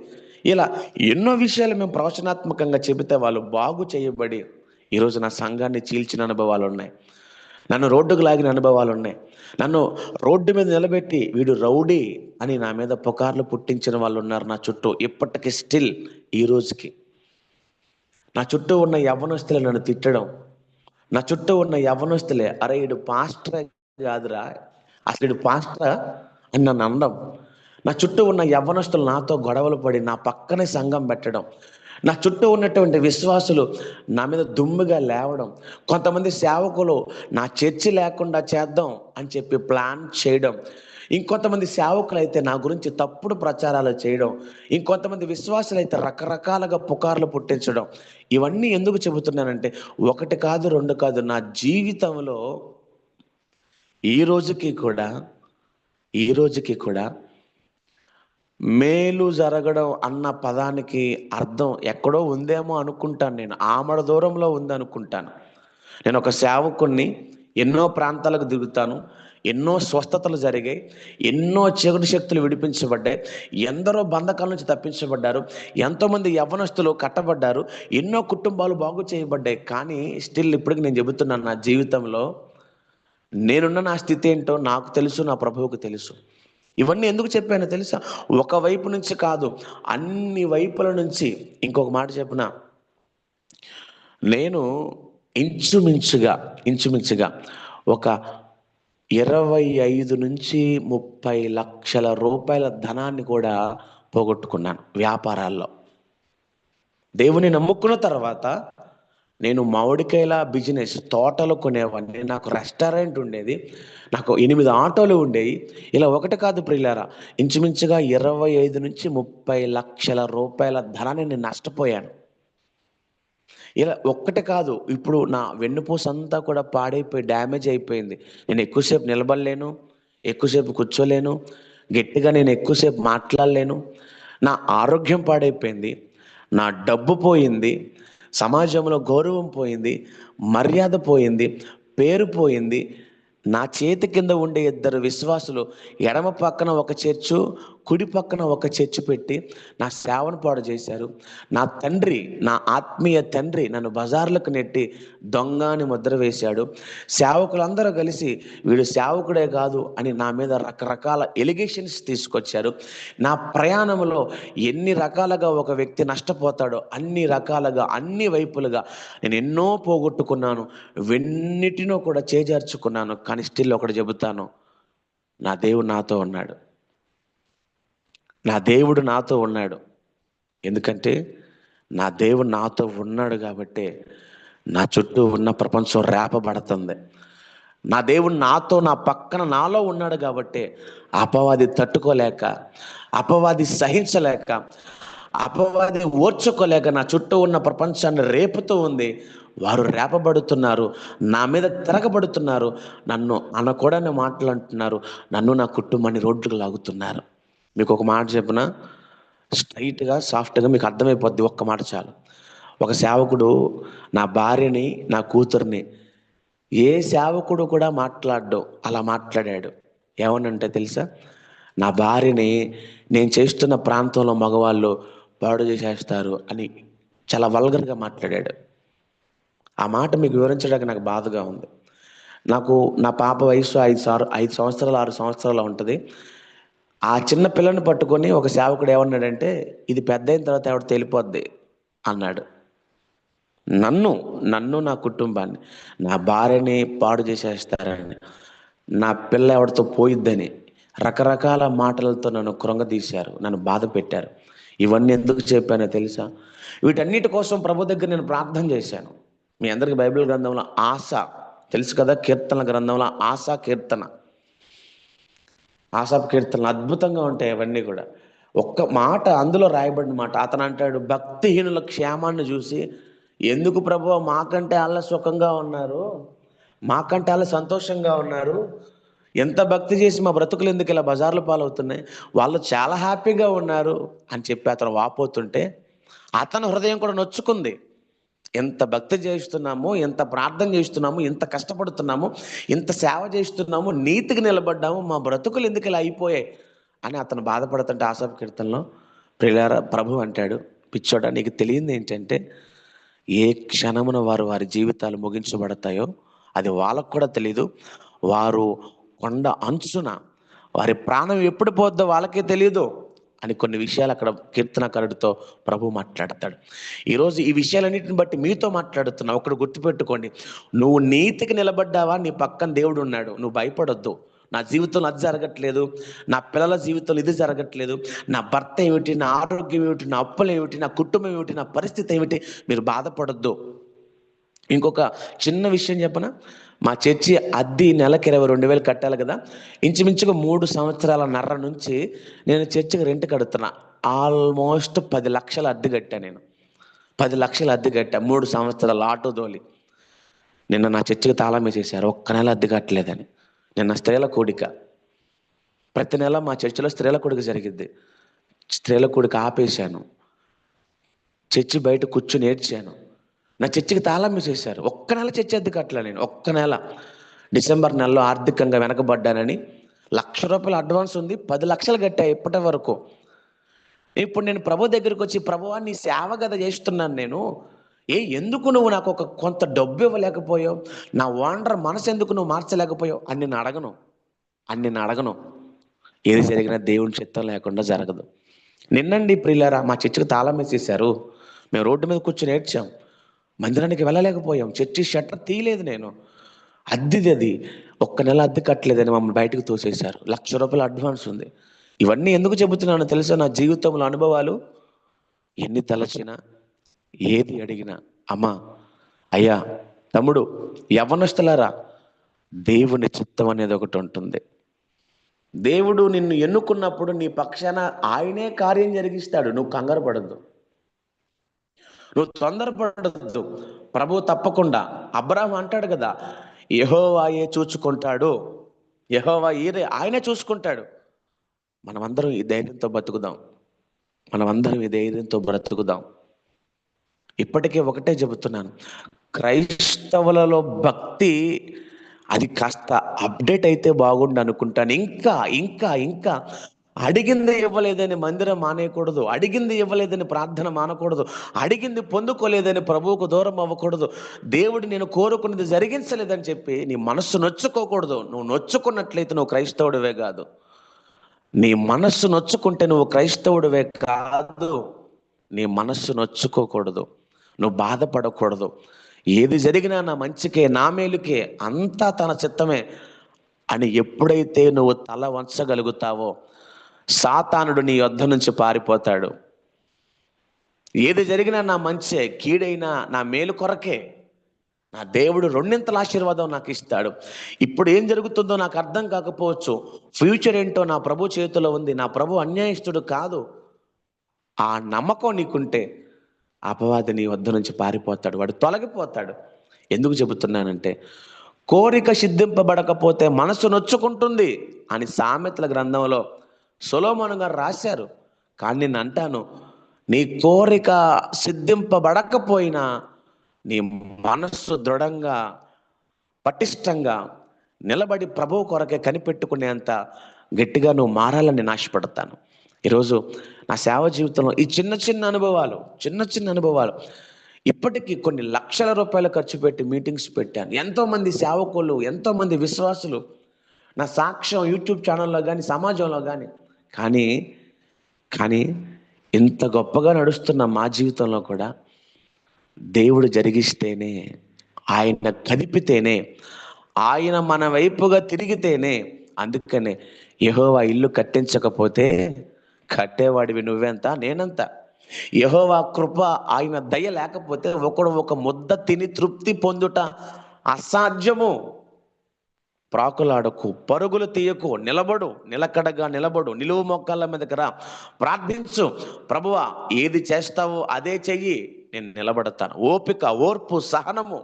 ఇలా ఎన్నో విషయాలు మేము ప్రవచనాత్మకంగా చెబితే వాళ్ళు బాగు చేయబడి ఈరోజు నా సంఘాన్ని చీల్చిన అనుభవాలు ఉన్నాయి. నన్ను రోడ్డుకు లాగిన అనుభవాలు ఉన్నాయి. నన్ను రోడ్డు మీద నిలబెట్టి వీడు రౌడీ అని నా మీద పుకార్లు పుట్టించిన వాళ్ళు ఉన్నారు నా చుట్టూ. ఇప్పటికీ స్టిల్ ఈ రోజుకి నా చుట్టూ ఉన్న యవ్వనస్తులే నన్ను తిట్టడం, నా చుట్టూ ఉన్న యవ్వనస్తులే అరే ఇడు పాస్టర్ కాదురా, అసలు ఇడు పాస్టరా అని నన్ను అనడం. నా చుట్టూ ఉన్న యవ్వనస్తులు నాతో గొడవలు పడి నా పక్కనే సంఘం పెట్టడం, నా చుట్టూ ఉన్నటువంటి విశ్వాసులు నా మీద దుమ్ముగా లేవడం, కొంతమంది సేవకులు నా చర్చి లేకుండా చేద్దాం అని చెప్పి ప్లాన్ చేయడం, ఇంకొంతమంది సేవకులు అయితే నా గురించి తప్పుడు ప్రచారాలు చేయడం, ఇంకొంతమంది విశ్వాసులు అయితే రకరకాలుగా పుకార్లు పుట్టించడం. ఇవన్నీ ఎందుకు చెబుతున్నానంటే ఒకటి కాదు రెండు కాదు, నా జీవితంలో ఈ రోజుకి కూడా ఈ రోజుకి కూడా మేలు జరగడం అన్న పదానికి అర్థం ఎక్కడో ఉందేమో అనుకుంటాను. నేను ఆమడ దూరంలో ఉంది అనుకుంటాను. నేను ఒక సేవకుణ్ణి, ఎన్నో ప్రాంతాలకు దిగుతాను, ఎన్నో స్వస్థతలు జరిగాయి, ఎన్నో చీకటి శక్తులు విడిపించబడ్డాయి, ఎందరో బంధకాల నుంచి తప్పించబడ్డారు, ఎంతోమంది యవ్వనస్తులు కట్టబడ్డారు, ఎన్నో కుటుంబాలు బాగు చేయబడ్డాయి. కానీ స్టిల్ ఇప్పటికి నేను చెబుతున్నాను, నా జీవితంలో నేనున్న నా స్థితి ఏంటో నాకు తెలుసు, నా ప్రభువుకు తెలుసు. ఇవన్నీ ఎందుకు చెప్పానో తెలుసా? ఒక వైపు నుంచి కాదు, అన్ని వైపుల నుంచి. ఇంకొక మాట చెప్పిన, నేను ఇంచుమించుగా ఒక 25 నుంచి 30 లక్షల రూపాయల ధనాన్ని కూడా పోగొట్టుకున్నాను వ్యాపారాల్లో. దేవుని నమ్ముకున్న తర్వాత నేను మామిడికాయల బిజినెస్, తోటలు కొనేవాడిని, నాకు రెస్టారెంట్ ఉండేది, నాకు 8 ఆటోలు ఉండేవి. ఇలా ఒకటి కాదు ప్రియులారా, ఇంచుమించుగా 25 నుంచి 30 లక్షల రూపాయల ధనాన్ని నేను నష్టపోయాను. ఇలా ఒక్కటి కాదు, ఇప్పుడు నా వెన్నుపూస అంతా కూడా పాడైపోయి డ్యామేజ్ అయిపోయింది. నేను ఎక్కువసేపు నిలబడలేను, ఎక్కువసేపు కూర్చోలేను, గట్టిగా నేను ఎక్కువసేపు మాట్లాడలేను. నా ఆరోగ్యం పాడైపోయింది, నా డబ్బు పోయింది, సమాజంలో గౌరవం పోయింది, మర్యాద పోయింది, పేరు పోయింది. నా చేతి కింద ఉండే 2 విశ్వాసులు ఎడమ పక్కన ఒక చర్చు, కుడి పక్కన ఒక చర్చు పెట్టి నా సేవను పాడు చేశారు. నా తండ్రి, నా ఆత్మీయ తండ్రి నన్ను బజార్లకు నెట్టి దొంగ అని ముద్ర వేశాడు. సేవకులందరూ కలిసి వీడు సేవకుడే కాదు అని నా మీద రకరకాల ఎలిగేషన్స్ తీసుకొచ్చారు. నా ప్రయాణంలో ఎన్ని రకాలుగా ఒక వ్యక్తి నష్టపోతాడో అన్ని రకాలుగా, అన్ని వైపులుగా నేను ఎన్నో పోగొట్టుకున్నాను, వెన్నిటినో కూడా చేజార్చుకున్నాను. కానీ స్టిల్ ఒకటి చెబుతాను, నా దేవుడు నాతో ఉన్నాడు, నా దేవుడు నాతో ఉన్నాడు. ఎందుకంటే నా దేవుడు నాతో ఉన్నాడు కాబట్టే నా చుట్టూ ఉన్న ప్రపంచం రేపబడుతుంది. నా దేవుడు నాతో, నా పక్కన, నాలో ఉన్నాడు కాబట్టే అపవాది తట్టుకోలేక, అపవాది సహించలేక, అపవాది ఓర్చుకోలేక నా చుట్టూ ఉన్న ప్రపంచాన్ని రేపుతూ ఉంది. వారు రేపబడుతున్నారు, నా మీద తిరగబడుతున్నారు, నన్ను అనకూడని మాటలు అంటున్నారు, నన్ను నా కుటుంబాన్ని రోడ్డుకు లాగుతున్నారు. మీకు ఒక మాట చెప్పిన, స్ట్రైట్గా సాఫ్ట్గా మీకు అర్థమైపోద్ది, ఒక్క మాట చాలు. ఒక సేవకుడు నా భార్యని, నా కూతుర్ని ఏ సేవకుడు కూడా మాట్లాడ్డు అలా మాట్లాడాడు. ఏమనంటే తెలుసా? నా భార్యని నేను చేస్తున్న ప్రాంతంలో మగవాళ్ళు పాడు చేసేస్తారు అని చాలా వల్గర్గా మాట్లాడాడు. ఆ మాట మీకు వివరించడానికి నాకు బాధగా ఉంది. నాకు నా పాప వయసు 5 సంవత్సరాలు 6 సంవత్సరాలు ఉంటుంది. ఆ చిన్న పిల్లని పట్టుకొని ఒక సేవకుడు ఏమన్నాడంటే, ఇది పెద్ద అయిన తర్వాత ఎవడు తెలిపోద్ది అన్నాడు. నన్ను నా కుటుంబాన్ని, నా భార్యని పాడు చేసేస్తారని, నా పిల్ల ఎవరితో పోయిద్దని రకరకాల మాటలతో నన్ను కృంగదీశారు, నన్ను బాధ పెట్టారు. ఇవన్నీ ఎందుకు చెప్పానో తెలుసా? వీటన్నిటి కోసం ప్రభు దగ్గర నేను ప్రార్థన చేశాను. మీ అందరికీ బైబిల్ గ్రంథంలో ఆశ తెలుసు కదా, కీర్తనల గ్రంథంలో ఆసాపు కీర్తనలు అద్భుతంగా ఉంటాయి. అవన్నీ కూడా ఒక్క మాట అందులో రాయబడిన మాట. అతను అంటాడు, భక్తిహీనుల క్షేమాన్ని చూసి ఎందుకు ప్రభువా మాకంటే వాళ్ళ సుఖంగా ఉన్నారు, మాకంటే వాళ్ళ సంతోషంగా ఉన్నారు, ఎంత భక్తి చేసి మా బ్రతుకులు ఎందుకు ఇలా బజార్ల పాలవుతున్నాయి, వాళ్ళు చాలా హ్యాపీగా ఉన్నారు అని చెప్పి అతను వాపోతుంటే అతని హృదయం కూడా నొచ్చుకుంది. ఎంత భక్తి చేస్తున్నాము, ఎంత ప్రార్థన చేస్తున్నాము, ఎంత కష్టపడుతున్నాము, ఎంత సేవ చేస్తున్నాము, నీతికి నిలబడ్డాము, మా బ్రతుకులు ఎందుకు ఇలా అయిపోయాయి అని అతను బాధపడుతుంటే ఆసాపు కీర్తనలో ప్రియులారా ప్రభు అంటాడు, పిచ్చోడా నీకు తెలియంది ఏంటంటే ఏ క్షణమున వారు వారి జీవితాలు ముగించబడతాయో అది వాళ్ళకు కూడా తెలియదు. వారు కొండ అంచున వారి ప్రాణం ఎప్పుడు పోద్దో వాళ్ళకే తెలియదు అని కొన్ని విషయాలు అక్కడ కీర్తనకారుడితో ప్రభు మాట్లాడతాడు. ఈరోజు ఈ విషయాలన్నింటిని బట్టి మీతో మాట్లాడుతున్నా. ఒకటి గుర్తుపెట్టుకోండి, నువ్వు నీతికి నిలబడ్డావా, నీ పక్కన దేవుడు ఉన్నాడు, నువ్వు భయపడొద్దు. నా జీవితంలో అది జరగట్లేదు, నా పిల్లల జీవితంలో ఇది జరగట్లేదు, నా భర్త ఏమిటి, నా ఆరోగ్యం ఏమిటి, నా అప్పులు ఏమిటి, నా కుటుంబం ఏమిటి, నా పరిస్థితి ఏమిటి, మీరు బాధపడొద్దు. ఇంకొక చిన్న విషయం చెప్పనా, మా చర్చి అద్దె నెలకి 22,000 కట్టాలి కదా, ఇంచుమించుగా 3 సంవత్సరాలన్నర నుంచి నేను చర్చికి రెంట్ కడుతున్నా. ఆల్మోస్ట్ 10 లక్షల అద్దె కట్టా. నేను 10 లక్షల అద్దె కట్టా 3 సంవత్సరాలు ఆటో దోలి. నిన్న నా చర్చికి తాళం వేసేసారు, ఒక్క నెల అద్దె కట్టలేదని. నిన్న స్త్రీల కూడిక, ప్రతి నెల మా చర్చిలో స్త్రీల కూడిక జరిగిద్ది. స్త్రీల కూడిక ఆపేశాను, చర్చి బయట కూర్చుని ఏడ్చాను. నా చర్చికి తాళం వేసేశారు, ఒక్క నెల చర్చి అద్దె కట్టలే. నేను ఒక్క నెల డిసెంబర్ నెలలో ఆర్థికంగా వెనకబడ్డానని ₹1,00,000 అడ్వాన్స్ ఉంది, 10 లక్షలు కట్టా ఇప్పటి వరకు. ఇప్పుడు నేను ప్రభు దగ్గరికి వచ్చి, ప్రభువా నీ సేవ కదా చేస్తున్నాను నేను, ఎందుకు నువ్వు నాకు ఒక కొంత డబ్బు ఇవ్వలేకపోయావు, నా ఓనర్ మనసు ఎందుకు నువ్వు మార్చలేకపోయావు అని నేను అడగను. ఏది జరిగినా దేవుని చిత్తం లేకుండా జరగదు. నిన్నండి ప్రియులారా మా చర్చికి తాళం వేసేసారు, మేము రోడ్డు మీద కూర్చొని ఏడ్చాం, మందిరానికి వెళ్ళలేకపోయాం, చర్చి షట్టర్ తీయలేదు నేను, అద్దెది అది ఒక్క నెల అద్దె కట్టలేదని మమ్మల్ని బయటకు తోసేశారు, ₹1,00,000 అడ్వాన్స్ ఉంది. ఇవన్నీ ఎందుకు చెబుతున్నానో తెలుసా, నా జీవితంలో అనుభవాలు. ఎన్ని తలచినా, ఏది అడిగినా, అమ్మా, అయ్యా, తమ్ముడు, యవ్వనస్తులారా, దేవుని చిత్తం అనేది ఒకటి ఉంటుంది. దేవుడు నిన్ను ఎన్నుకున్నప్పుడు నీ పక్షాన ఆయనే కార్యం జరిగిస్తాడు. నువ్వు కంగారు పడద్దు, నువ్వు తొందరపడద్దు. ప్రభు తప్పకుండా, అబ్రాహాం అంటాడు కదా, యెహోవాయే చూచుకుంటాడు, యెహోవా ఆయనే చూసుకుంటాడు. మనమందరం ఈ ధైర్యంతో బ్రతుకుదాం. ఇప్పటికే ఒకటే చెబుతున్నాను, క్రైస్తవులలో భక్తి అది కాస్త అప్డేట్ అయితే బాగుండు అనుకుంటాను. ఇంకా అడిగింది ఇవ్వలేదని మందిరం మానేయకూడదు, అడిగింది ఇవ్వలేదని ప్రార్థన మానకూడదు, అడిగింది పొందుకోలేదని ప్రభువుకు దూరం అవ్వకూడదు, దేవుడు నేను కోరుకున్నది జరిగించలేదని చెప్పి నీ మనస్సు నొచ్చుకోకూడదు. నువ్వు నొచ్చుకున్నట్లయితే నువ్వు క్రైస్తవుడివే కాదు. నీ మనస్సు నొచ్చుకుంటే నువ్వు క్రైస్తవుడివే కాదు. నీ మనస్సు నొచ్చుకోకూడదు, నువ్వు బాధపడకూడదు. ఏది జరిగినా నా మంచికే, నా మేలుకే, అంతా తన చిత్తమే అని ఎప్పుడైతే నువ్వు తల వంచగలుగుతావో సాతానుడు నీ యొద్ద నుంచి పారిపోతాడు. ఏది జరిగినా నా మంచే, కీడైనా నా మేలు కొరకే, నా దేవుడు రెండింతల ఆశీర్వాదం నాకు ఇస్తాడు. ఇప్పుడు ఏం జరుగుతుందో నాకు అర్థం కాకపోవచ్చు, ఫ్యూచర్ ఏంటో నా ప్రభు చేతిలో ఉంది. నా ప్రభు అన్యాయస్తుడు కాదు. ఆ నమ్మకం నీకుంటే అపవాది నీ వద్ద నుంచి పారిపోతాడు, వాడు తొలగిపోతాడు. ఎందుకు చెబుతున్నానంటే, కోరిక సిద్ధింపబడకపోతే మనసు నొచ్చుకుంటుంది అని సామెతల గ్రంథంలో సొలొమోను గారు రాశారు. కానీ నేను అంటాను, నీ కోరిక సిద్ధింపబడకపోయినా నీ మనస్సు దృఢంగా, పటిష్టంగా నిలబడి ప్రభువు కొరకే కనిపెట్టుకునేంత గట్టిగా నువ్వు మారాలని నేను ఆశపడతాను. ఈరోజు నా సేవ జీవితంలో ఈ చిన్న అనుభవాలు ఇప్పటికీ కొన్ని లక్షల రూపాయలు ఖర్చు పెట్టి మీటింగ్స్ పెట్టాను. ఎంతోమంది సేవకులు, ఎంతోమంది విశ్వాసులు నా సాక్ష్యం యూట్యూబ్ ఛానల్లో కానీ, సమాజంలో కానీ ఇంత గొప్పగా నడుస్తున్న మా జీవితంలో కూడా దేవుడు జరిగిస్తేనే, ఆయన కదిపితేనే, ఆయన మన వైపుగా తిరిగితేనే. అందుకనే యెహోవా ఇల్లు కట్టించకపోతే కట్టేవాడివి నువ్వెంత, నేనంత. యెహోవా కృప, ఆయన దయ లేకపోతే ఒకడు ఒక ముద్ద తిని తృప్తి పొందుట అసాధ్యము. ప్రాకులాడకు, పరుగులు తీయకు, నిలకడగా నిలబడు, నిలువు మోకాళ్ళ మీదకి రా, ప్రార్థించు. ప్రభువా ఏది చేస్తావో అదే చెయ్యి, నేను నిలబడతాను. ఓపిక, ఓర్పు, సహనము.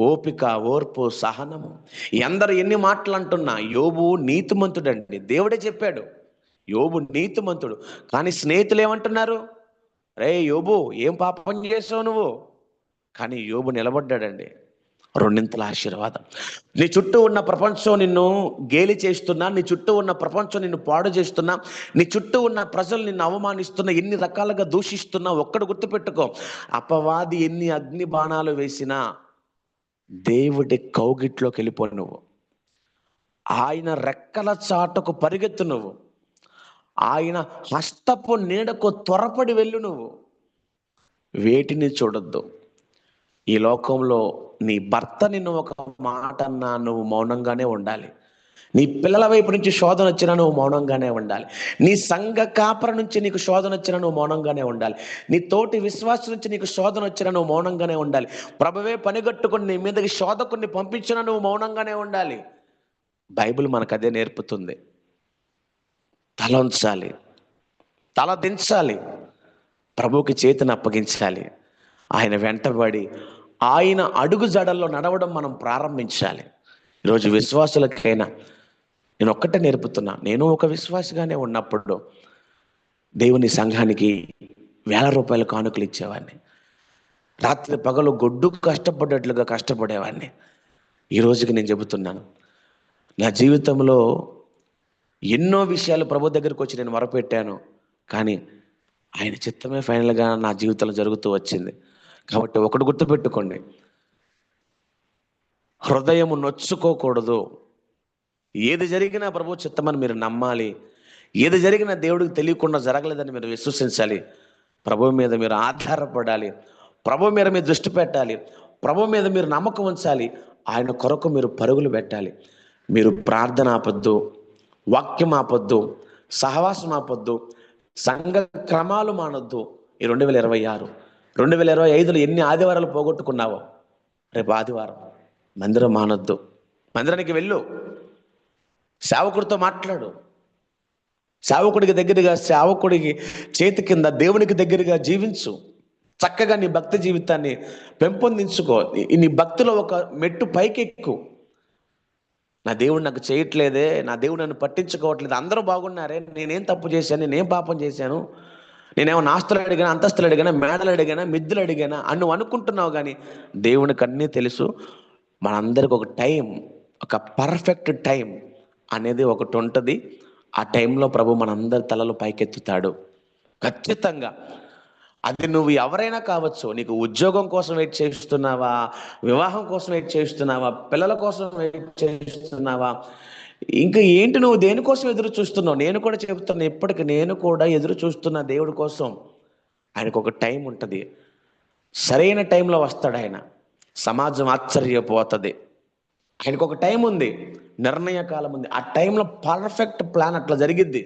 ఓపిక, ఓర్పు, సహనము. ఎందరు ఎన్ని మాటలు అంటున్నా యోబు నీతిమంతుడండి. దేవుడే చెప్పాడు యోబు నీతిమంతుడు. కానీ స్నేహితులు ఏమంటున్నారు? రే యోబు, ఏం పాపం చేసావు నువ్వు? కానీ యోబు నిలబడ్డాడండి. రెండింతల ఆశీర్వాదం. నీ చుట్టూ ఉన్న ప్రపంచం నిన్ను గేలి చేస్తున్నా, నీ చుట్టూ ఉన్న ప్రపంచం నిన్ను పాడు చేస్తున్నా, నీ చుట్టూ ఉన్న ప్రజలు నిన్ను అవమానిస్తున్నా, ఎన్ని రకాలుగా దూషిస్తున్నా, ఒక్కడు గుర్తుపెట్టుకో, అపవాది ఎన్ని అగ్ని బాణాలు వేసినా దేవుడి కౌగిట్లోకి వెళ్ళిపో నువ్వు. ఆయన రెక్కల చాటుకు పరిగెత్తు నువ్వు. ఆయన హస్తపు నీడకు త్వరపడి వెళ్ళు నువ్వు. వేటిని చూడొద్దు. ఈ లోకంలో నీ భర్త నిన్ను ఒక మాట అన్నా నువ్వు మౌనంగానే ఉండాలి. నీ పిల్లల వైపు నుంచి శోధన వచ్చినా నువ్వు మౌనంగానే ఉండాలి. నీ సంఘ కాపర నుంచి నీకు శోధన వచ్చినా నువ్వు మౌనంగానే ఉండాలి. నీ తోటి విశ్వాసం నుంచి నీకు శోధన వచ్చినా నువ్వు మౌనంగానే ఉండాలి. ప్రభువే పనిగట్టుకుని నీ మీదకి శోధకుని పంపించినా నువ్వు మౌనంగానే ఉండాలి. బైబిల్ మనకు అదే నేర్పుతుంది. తల ఉంచాలి, తల దించాలి, ప్రభువుకి చేతిని అప్పగించాలి. ఆయన వెంటబడి ఆయన అడుగు జడల్లో నడవడం మనం ప్రారంభించాలి. ఈరోజు విశ్వాసులకైనా నేను ఒక్కటే నేర్పుతున్నా. నేను ఒక విశ్వాసిగానే ఉన్నప్పుడు దేవుని సంఘానికి ₹1000 కానుకలు ఇచ్చేవాడిని. రాత్రి పగలు గొడ్డు కష్టపడ్డట్లుగా కష్టపడేవాడిని. ఈ రోజుకి నేను చెబుతున్నాను, నా జీవితంలో ఎన్నో విషయాలు ప్రభు దగ్గరికి వచ్చి నేను మొరపెట్టాను. కానీ ఆయన చిత్తమే ఫైనల్గా నా జీవితంలో జరుగుతూ వచ్చింది. కాబట్టి ఒకటి గుర్తుపెట్టుకోండి, హృదయము నొచ్చుకోకూడదు. ఏది జరిగినా ప్రభు చిత్తమని మీరు నమ్మాలి. ఏది జరిగినా దేవుడికి తెలియకుండా జరగలేదని మీరు విశ్వసించాలి. ప్రభు మీద మీరు ఆధారపడాలి. ప్రభు మీద మీరు దృష్టి పెట్టాలి. ప్రభు మీద మీరు నమ్మకం ఉంచాలి. ఆయన కొరకు మీరు పరుగులు పెట్టాలి. మీరు ప్రార్థన ఆపొద్దు, వాక్యం ఆపొద్దు, సహవాసం ఆపొద్దు, సంఘ క్రమాలు మానొద్దు. ఈ 2026 2025లో ఎన్ని ఆదివారాలు పోగొట్టుకున్నావో రేపు ఆదివారం మందిరం మానొద్దు. మందిరానికి వెళ్ళు, సేవకుడితో మాట్లాడు, సేవకుడికి దగ్గరగా, సేవకుడికి చేతి కింద దేవునికి దగ్గరగా జీవించు. చక్కగా నీ భక్తి జీవితాన్ని పెంపొందించుకో. నీ భక్తిలో ఒక మెట్టు పైకి ఎక్కు. నా దేవుడు నాకు చేయట్లేదే, నా దేవుడు నన్ను పట్టించుకోవట్లేదు, అందరూ బాగున్నారే, నేనేం తప్పు చేశాను, నేనేం పాపం చేశాను, నేనేమో ఆస్తులు అడిగానా, అంతస్తులు అడిగానా, మేడలు అడిగానా, మిద్దులు అడిగానా అని నువ్వు అనుకుంటున్నావు. కానీ దేవునికి అన్నీ తెలుసు. మనందరికి ఒక టైం, ఒక పర్ఫెక్ట్ టైం అనేది ఒకటి ఉంటుంది. ఆ టైంలో ప్రభు మనందరి తలలు పైకెత్తుతాడు ఖచ్చితంగా. అది నువ్వు ఎవరైనా కావచ్చు. నీకు ఉద్యోగం కోసం వెయిట్ చేస్తున్నావా, వివాహం కోసం వెయిట్ చేస్తున్నావా, పిల్లల కోసం వెయిట్ చేస్తున్నావా, ఇంకా ఏంటి, నువ్వు దేనికోసం ఎదురు చూస్తున్నావు? నేను కూడా చెబుతున్నా, ఇప్పటికి నేను కూడా ఎదురు చూస్తున్నా దేవుడి కోసం. ఆయనకు ఒక టైం ఉంటుంది. సరైన టైంలో వస్తాడు ఆయన. సమాజం ఆశ్చర్యపోతుంది. ఆయనకు ఒక టైం ఉంది, నిర్ణయ కాలం ఉంది. ఆ టైంలో పర్ఫెక్ట్ ప్లాన్ అట్లా జరిగిద్ది.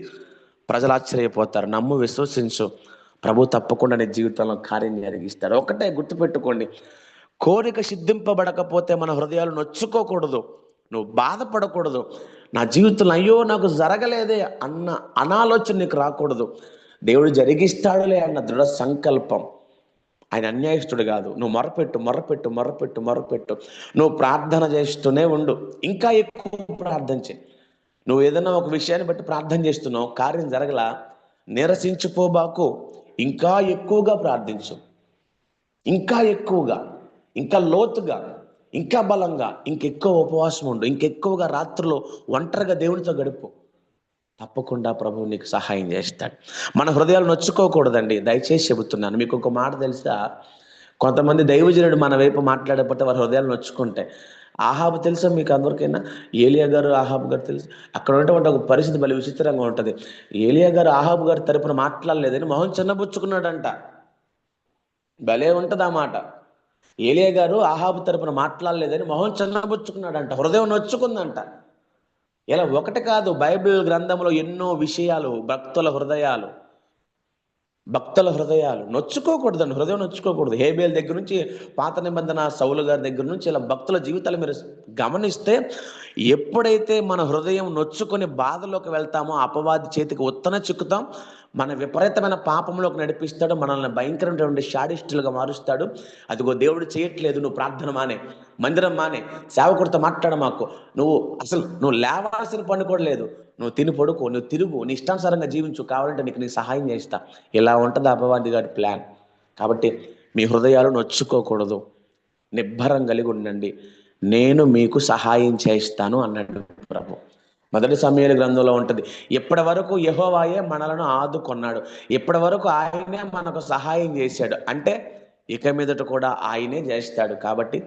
ప్రజలు ఆశ్చర్యపోతారు. నమ్ము, విశ్వసించు, ప్రభు తప్పకుండా నీ జీవితంలో కార్యం జరిగిస్తాడు. ఒకటే గుర్తుపెట్టుకోండి, కోరిక సిద్ధింపబడకపోతే మన హృదయాలు నొచ్చుకోకూడదు, నువ్వు బాధపడకూడదు. నా జీవితంలో అయ్యో నాకు జరగలేదే అన్న అనాలోచన నీకు రాకూడదు. దేవుడు జరిగిస్తాడులే అన్న దృఢ సంకల్పం. ఆయన అన్యాయస్తుడు కాదు. నువ్వు మొరపెట్టు, మొరపెట్టు, మొరపెట్టు, మొరపెట్టు. నువ్వు ప్రార్థన చేస్తూనే ఉండు. ఇంకా ఎక్కువ ప్రార్థన చేయి. నువ్వు ఏదైనా ఒక విషయాన్ని బట్టి ప్రార్థన చేస్తున్నావు, కార్యం జరగలా, నిరసించిపోబాకు. ఇంకా ఎక్కువగా ప్రార్థించు, ఇంకా ఎక్కువగా, ఇంకా లోతుగా, ఇంకా బలంగా, ఇంకెక్కువ ఉపవాసం ఉండు, ఇంకెక్కువగా రాత్రులు ఒంటరిగా దేవునితో గడుపు. తప్పకుండా ప్రభువు నీకు సహాయం చేస్తాడు. మన హృదయాలు నొచ్చుకోకూడదండి. దయచేసి చెబుతున్నాను. మీకు ఒక మాట తెలుసా? కొంతమంది దైవజనుడు మన వైపు మాట్లాడకపోతే వారి హృదయాలు నొచ్చుకుంటాయి. ఆహాబు తెలుసా మీకు అందరికైనా? ఏలియా గారు, ఆహాబు గారు తెలుసు. అక్కడ ఉన్నటువంటి ఒక పరిస్థితి మళ్ళీ విచిత్రంగా ఉంటుంది. ఏలియా గారు ఆహాబు గారి తరపున మాట్లాడలేదని మొహం చిన్నబుచ్చుకున్నాడంట. భలే ఉంటుంది ఆ మాట. ఏలియా గారు ఆహాబు తరపున మాట్లాడలేదని మొహం చిన్నబుచ్చుకున్నాడంట. హృదయం నొచ్చుకుందంట. ఇలా ఒకటి కాదు, బైబిల్ గ్రంథంలో ఎన్నో విషయాలు. భక్తుల హృదయాలు నొచ్చుకోకూడదండి. హృదయం నొచ్చుకోకూడదు. హేబేల్ దగ్గర నుంచి పాత నిబంధన సౌలు గారి దగ్గర నుంచి ఇలా భక్తుల జీవితాలు మీరు గమనిస్తే, ఎప్పుడైతే మన హృదయం నొచ్చుకొని బాధలోకి వెళ్తామో అపవాది చేతికి ఉత్తన చిక్కుతాం. మన విపరీతమైన పాపంలోకి నడిపిస్తాడు, మనల్ని భయంకరమైనటువంటి షాడిస్టులుగా మారుస్తాడు. అదిగో దేవుడు చేయట్లేదు, నువ్వు ప్రార్థన మానే, మందిరం మానే, సేవకుడితో మాట్లాడ మాకు, నువ్వు లేవాల్సిన పని కూడా లేదు, నువ్వు తిని పడుకో, నువ్వు తిరుగు, నీ ఇష్టానుసారంగా జీవించు, కావాలంటే నీకు సహాయం చేస్తా. ఇలా ఉంటుంది అపవాది గారి ప్లాన్. కాబట్టి మీ హృదయాలు నొచ్చుకోకూడదు, నిబ్బరం కలిగి ఉండండి, నేను మీకు సహాయం చేస్తాను అన్నాడు ప్రభు. మొదటి సమూయేలు గ్రంథంలో ఉంటుంది, ఇప్పటి వరకు యెహోవాయే మనలను ఆదుకొన్నాడు, ఇప్పటి వరకు ఆయనే మనకు సహాయం చేశాడు అంటే ఇక మీదట కూడా ఆయనే చేస్తాడు. కాబట్టి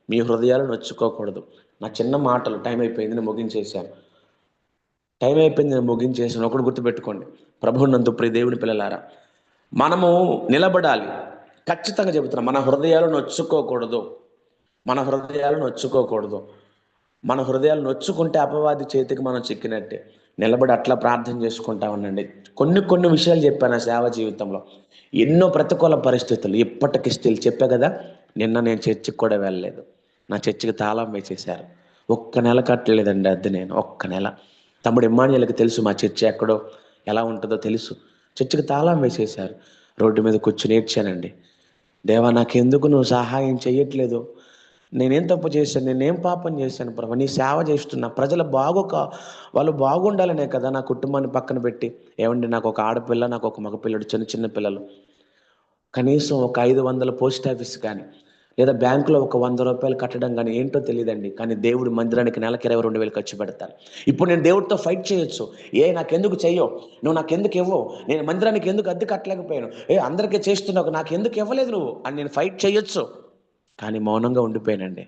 మీ హృదయాలు నొచ్చుకోకూడదు. నా చిన్న మాటలు, టైం అయిపోయింది, నేను ముగించేసాను. ఒకటి గుర్తుపెట్టుకోండి, ప్రభువు నందు ప్రియ దేవుని పిల్లలారా, మనము నిలబడాలి. ఖచ్చితంగా చెబుతున్నాం, మన హృదయాలు నొచ్చుకోకూడదు. మన హృదయాలు నొచ్చుకుంటే అపవాది చేతికి మనం చిక్కినట్టే. నిలబడి అట్లా ప్రార్థన చేసుకుంటా ఉండండి. కొన్ని విషయాలు చెప్పాను సేవ జీవితంలో, ఎన్నో ప్రతికూల పరిస్థితులు, ఇప్పటికి స్టిల్ చెప్పా కదా. నిన్న నేను చర్చికి కూడా వెళ్ళలేదు, నా చర్చికి తాళం వేసేశారు. ఒక్క నెల కట్టలేదండి అద్దె. నేను ఒక్క నెల, తమ్ముడు ఇమ్మాన్యుయల్కి తెలుసు మా చర్చి ఎక్కడో ఎలా ఉంటుందో తెలుసు. చర్చికి తాళం వేసేశారు. రోడ్డు మీద కూర్చుని ఏడ్చానండి, దేవా నాకెందుకు నువ్వు సహాయం చేయట్లేదు, నేనేం తప్పు చేశాను, నేనేం పాపం చేశాను ప్రభు, నీ సేవ చేస్తున్నా, ప్రజలు వాళ్ళు బాగుండాలనే కదా నా కుటుంబాన్ని పక్కన పెట్టి. ఏమండి, నాకు ఒక ఆడపిల్ల, నాకు ఒక మగపిల్లడు, చిన్న పిల్లలు. కనీసం ఒక 500 పోస్ట్ ఆఫీస్ కానీ, లేదా బ్యాంకులో ఒక 100 రూపాయలు కట్టడం కానీ ఏంటో తెలియదండి. కానీ దేవుడి మందిరానికి నెలకు 22,000 ఖర్చు పెడతాను. ఇప్పుడు నేను దేవుడితో ఫైట్ చేయొచ్చు, నాకెందుకు చెయ్యో, నువ్వు నాకెందుకు ఇవ్వవు, నేను మందిరానికి ఎందుకు అద్దె కట్టలేకపోయాను, అందరికీ చేస్తున్నావు, నాకెందుకు ఇవ్వలేదు నువ్వు అని నేను ఫైట్ చేయొచ్చు. కానీ మౌనంగా ఉండిపోయానండి,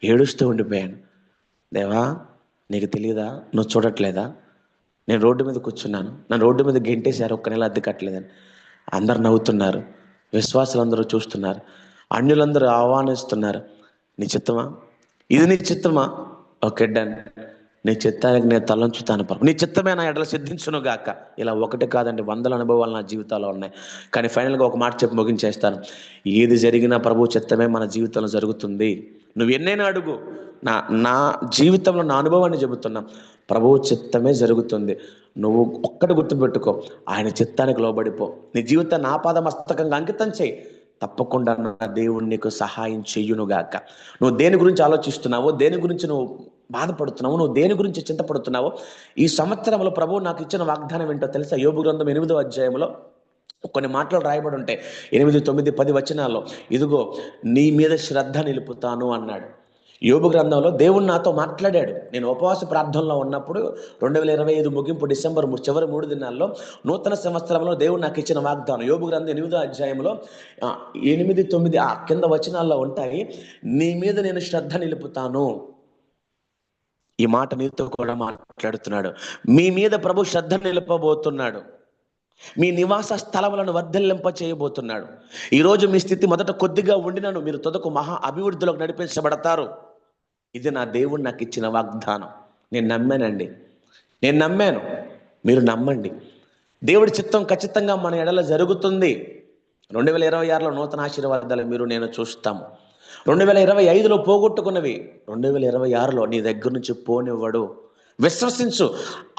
ఏడుస్తూ ఉండిపోయాను. దేవా నీకు తెలియదా, నువ్వు చూడట్లేదా, నేను రోడ్డు మీద కూర్చున్నాను, నన్ను రోడ్డు మీద గెంటేశారు, ఒక్క నెల అద్దె కట్టలేదని. అందరు నవ్వుతున్నారు, విశ్వాసులందరూ చూస్తున్నారు, అన్యులందరూ ఆహ్వానిస్తున్నారు. నీ చిత్తమా, ఇది నీ చిత్తమా, ఓకే డన్, నీ చిత్తానికి నేను తలంచుతాను ప్రభు, నీ చిత్తమే నా ఎడల సిద్ధించును గాక. ఇలా ఒకటి కాదండి, 100 అనుభవాలు నా జీవితాల్లో ఉన్నాయి. కానీ ఫైనల్గా ఒక మాట చెప్పి ముగించేస్తాను, ఏది జరిగినా ప్రభు చిత్తమే మన జీవితంలో జరుగుతుంది. నువ్వు ఎన్నైనా అడుగు, నా జీవితంలో నా అనుభవాన్ని చెబుతున్నా, ప్రభువు చిత్తమే జరుగుతుంది. నువ్వు ఒక్కటి గుర్తుపెట్టుకో, ఆయన చిత్తానికి లోబడిపో, నీ జీవితాన్ని ఆపాదమస్తకంగా అంకితం చేయి, తప్పకుండా నా దేవుడు నీకు సహాయం చెయ్యునుగాక. నువ్వు దేని గురించి ఆలోచిస్తున్నావో, దేని గురించి నువ్వు బాధపడుతున్నావు, నువ్వు దేని గురించి చింతపడుతున్నావో, ఈ సంవత్సరంలో ప్రభువు నాకు ఇచ్చిన వాగ్దానం ఏంటో తెలుసా? యోబు గ్రంథం 8వ అధ్యాయంలో కొన్ని మాటలు రాయబడి ఉంటాయి, 8, 9, 10 వచనాల్లో. ఇదిగో నీ మీద శ్రద్ధ నిలుపుతాను అన్నాడు. యోబు గ్రంథంలో దేవుడు నాతో మాట్లాడాడు. నేను ఉపవాస ప్రార్థనలో ఉన్నప్పుడు 2025 ముగింపు డిసెంబర్ చివరి 3 దినాల్లో నూతన సంవత్సరంలో దేవుడు నాకు ఇచ్చిన వాగ్దానం యోబు గ్రంథం 8వ అధ్యాయంలో 8, 9 కింద వచనాల్లో ఉంటాయి. నీ మీద నేను శ్రద్ధ నిలుపుతాను. ఈ మాట నీతో కూడా మాట్లాడుతున్నాడు. మీ మీద ప్రభు శ్రద్ధ నిలుపబోతున్నాడు. మీ నివాస స్థలములను వర్ధిల్లింప చేయబోతున్నాడు. ఈరోజు మీ స్థితి మొదట కొద్దిగా ఉండినను మీరు తుదకు మహా అభివృద్ధిలోకి నడిపించబడతారు. ఇది నా దేవుడు నాకు ఇచ్చిన వాగ్దానం. నేను నమ్మానండి, నేను నమ్మాను, మీరు నమ్మండి. దేవుడి చిత్తం ఖచ్చితంగా మన ఎడల జరుగుతుంది. 2026లో నూతన ఆశీర్వాదాలు మీరు నేను చూస్తాము. 2025లో పోగొట్టుకున్నవి 2026లో నీ దగ్గర నుంచి పోనివ్వడు. విశ్వసించు,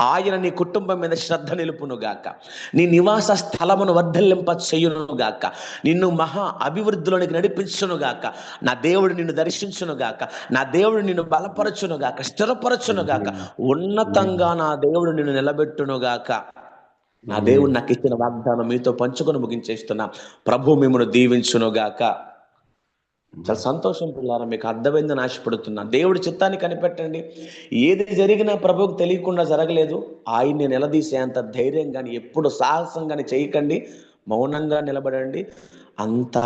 ఆయన నీ కుటుంబం మీద శ్రద్ధ నిలుపునుగాక, నీ నివాస స్థలమును వర్ధిల్లింప చేయునుగాక, నిన్ను మహా అభివృద్ధిలోనికి నడిపించునుగాక, నా దేవుడు నిన్ను దర్శించునుగాక, నా దేవుడు నిన్ను బలపరచునుగాక, స్థిరపరచునుగాక, ఉన్నతంగా నా దేవుడు నిన్ను నిలబెట్టునుగాక. నా దేవుడు నాకు ఇచ్చిన వాగ్దానం మీతో పంచుకొని ముగించేస్తున్నా. ప్రభు మిమ్మల్ని దీవించునుగాక. చాలా సంతోషం పిల్లారా, మీకు అర్థమైందని ఆశపడుతున్నా. దేవుడి చిత్తాన్ని కనిపెట్టండి. ఏది జరిగినా ప్రభువుకు తెలియకుండా జరగలేదు. ఆయన్ని నిలదీసేంత ధైర్యం కానీ ఎప్పుడు సాహసం కానీ చేయకండి. మౌనంగా నిలబడండి. అంతా